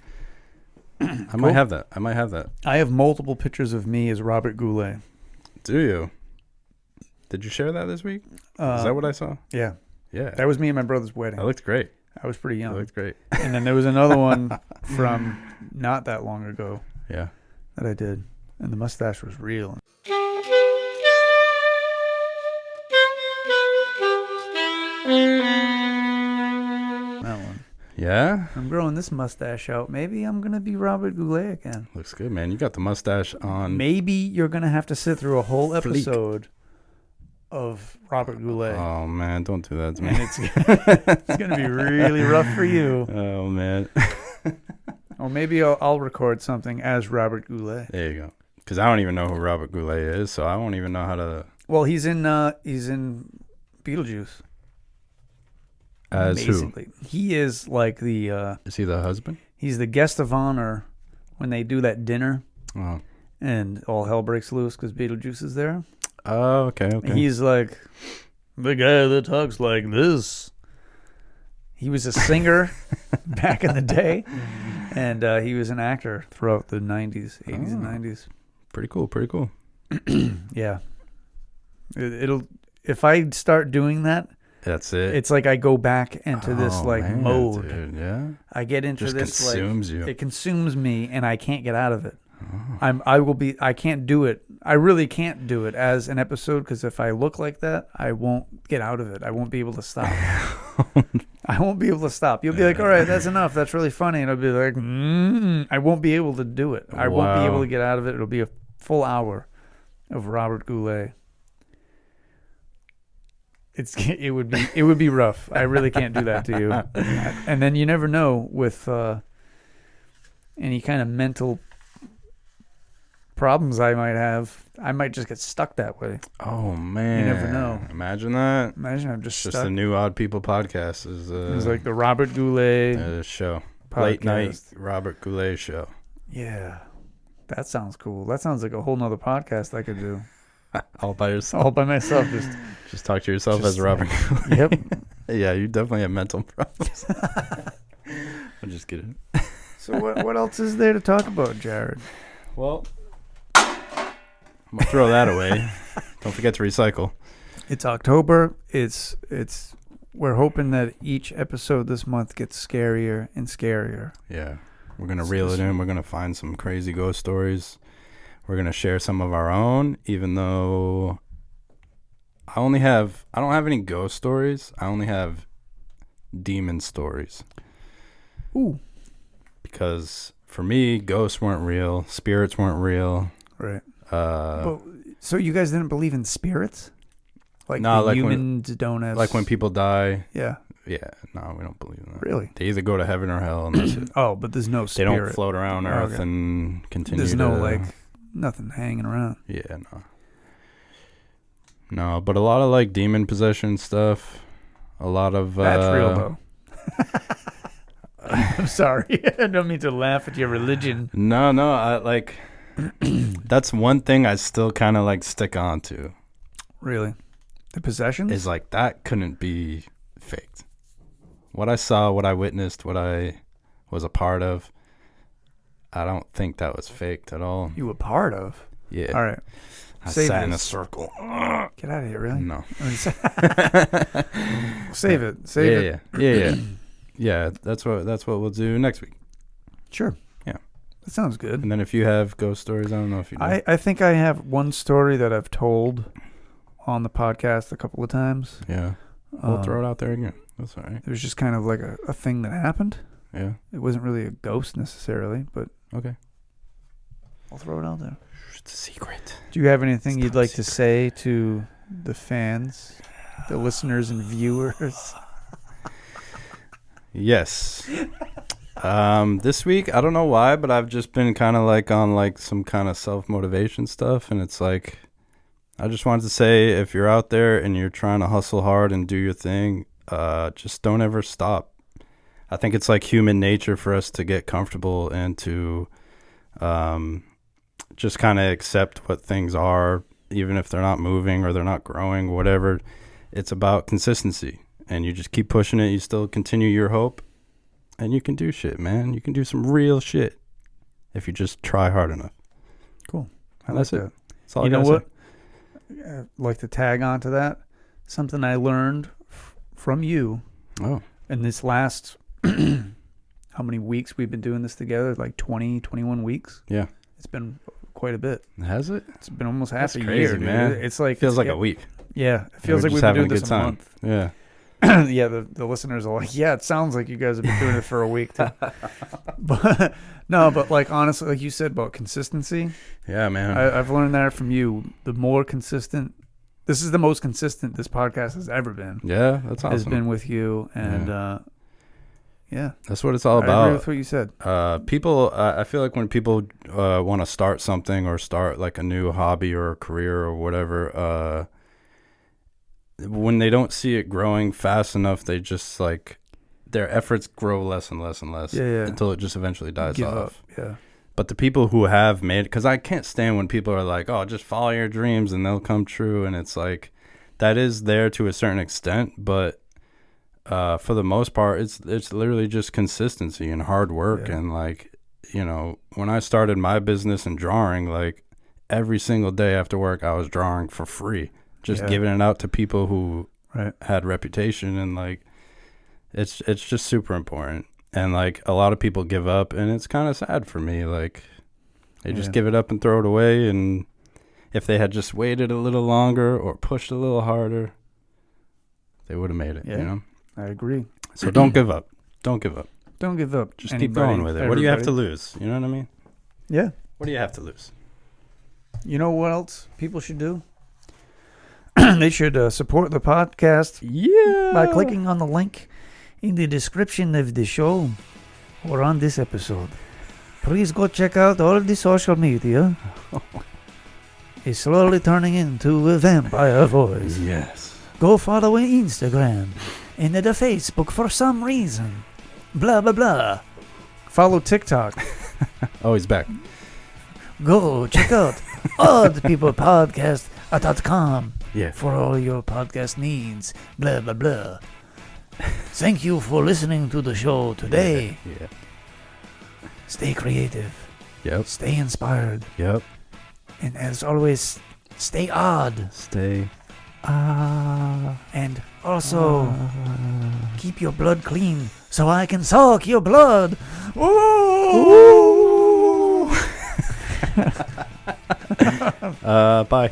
I might have that. I have multiple pictures of me as Robert Goulet. Do you? Did you share that this week? Is that what I saw? Yeah. Yeah. That was me at my brother's wedding. That looked great. I was pretty young. That looked great. And then there was another one from not that long ago Yeah. that I did. And the mustache was real. That one. Yeah? I'm growing this mustache out. Maybe I'm going to be Robert Goulet again. Looks good, man. You got the mustache on. Maybe you're going to have to sit through a whole episode of Robert Goulet. Oh, man. Don't do that to And me. it's going to be really rough for you. Oh, man. Or maybe I'll record something as Robert Goulet. There you go. Because I don't even know who Robert Goulet is, so I won't even know how to. Well, he's in Beetlejuice. As basically. He is like who? Is he the husband? he's the guest of honor when they do that dinner Oh. and all hell breaks loose because Beetlejuice is there. Oh, okay. And he's like the guy that talks like this. He was a singer back in the day, and he was an actor throughout the 90s, 80s and 90s. Pretty cool. Yeah. It'll if I start doing that, that's it. it's like I go back into this mode. Dude, yeah. I get into Just this consumes you. It consumes me, and I can't get out of it. I can't do it. I really can't do it as an episode, because if I look like that, I won't get out of it. I won't be able to stop. I won't be able to stop. You'll be like, all right, that's enough. That's really funny. And I'll be like, I won't be able to do it. I won't be able to get out of it. It'll be a full hour of Robert Goulet. It would be rough. I really can't do that to you. And then you never know with any kind of mental problems I might have. I might just get stuck that way. Oh man, you never know. Imagine that. Imagine I'm just stuck. Just the new Odd People podcast is it's like the Robert Goulet show, podcast. Late night Robert Goulet show. Yeah, that sounds cool. That sounds like a whole nother podcast I could do. All by yourself. All by myself. Just talk to yourself as Robert Goulet. Yep. Yeah, you definitely have mental problems. I'm just kidding. So what else is there to talk about, Jared? Well, I'm gonna throw that away. Don't forget to recycle. It's October. We're hoping that each episode this month gets scarier and scarier. Yeah. We're gonna reel it in. We're gonna find some crazy ghost stories. We're gonna share some of our own, even though I don't have any ghost stories. I only have demon stories. Ooh. Because for me, ghosts weren't real, spirits weren't real. Right. So you guys didn't believe in spirits? Like humans don't have... Like when people die. Yeah. Yeah. No, we don't believe in that. Really? They either go to heaven or hell, and that's it. Oh, but there's no spirit. They don't float around Earth and continue There's no, nothing hanging around. Yeah, no. No, but a lot of, demon possession stuff. A lot of... That's real, though. I'm sorry. I don't mean to laugh at your religion. No, I that's one thing I still kind of stick on to. Really? The possessions? Is that couldn't be faked. What I saw, what I witnessed, what I was a part of, I don't think that was faked at all. You were part of? Yeah. All right. I sat in a circle. Get out of here, really? No. Save it. Save it. Yeah. Yeah, that's what we'll do next week. Sure. Yeah. That sounds good. And then if you have ghost stories, I don't know if you do. I think I have one story that I've told on the podcast a couple of times. Yeah. We'll throw it out there again. That's all right. It was just kind of like a thing that happened. Yeah. It wasn't really a ghost necessarily, but okay. I'll throw it out there. It's a secret. Do you have anything you'd like to say to the fans, the listeners and viewers? Yes. This week, I don't know why, but I've just been kind of on some kind of self-motivation stuff, and it's I just wanted to say, if you're out there and you're trying to hustle hard and do your thing, just don't ever stop. I think it's human nature for us to get comfortable and to just kind of accept what things are, even if they're not moving or they're not growing, whatever. It's about consistency, and you just keep pushing it. You still continue your hope, and you can do shit, man. You can do some real shit if you just try hard enough. Cool. And that's it. That's all you I know what? say. I'd like to tag on to that. Something I learned from you. Oh. In this last, how many weeks we've been doing this together? 20, 21 weeks? Yeah. It's been quite a bit. Has it? It's been almost half That's a crazy, year, man. Dude. It's feels like a week. Yeah. It feels like we've been doing this a month. Yeah. Yeah, the listeners are like, yeah, it sounds like you guys have been doing it for a week too. But honestly, like you said about consistency. Yeah, man. I've learned that from you. The more consistent, this is the most consistent this podcast has ever been. Yeah, that's awesome. Has been with you, and yeah, that's what it's all about. I agree with what you said. People, I feel like when people want to start something or start a new hobby or a career or whatever, when they don't see it growing fast enough, they just their efforts grow less and less and less until it just eventually dies Give off. Up. Yeah. But the people who have made, because I can't stand when people are like, oh, just follow your dreams and they'll come true. And it's that is there to a certain extent, but for the most part, it's literally just consistency and hard work. And when I started my business and drawing, every single day after work, I was drawing for free, just giving it out to people who had reputation, and like, it's just super important. And like, a lot of people give up, and it's kind of sad for me. Like, they just give it up and throw it away. And if they had just waited a little longer or pushed a little harder, they would have made it. Yeah, you know, I agree. So don't give up. Don't give up. Don't give up. Just keep going with it. What do you have to lose? You know what I mean? Yeah. What do you have to lose? You know what else people should do? They should support the podcast by clicking on the link in the description of the show or on this episode. Please go check out all the social media. It's slowly turning into a vampire voice. Yes. Go follow Instagram and the Facebook for some reason. Blah, blah, blah. Follow TikTok. Oh, he's back. Go check out oddpeoplepodcast.com for all your podcast needs. Blah, blah, blah. Thank you for listening to the show today. Yeah. Stay creative. Yep. Stay inspired. Yep. And as always, stay odd. Stay. And also, keep your blood clean so I can suck your blood. Ooh. Bye. Bye.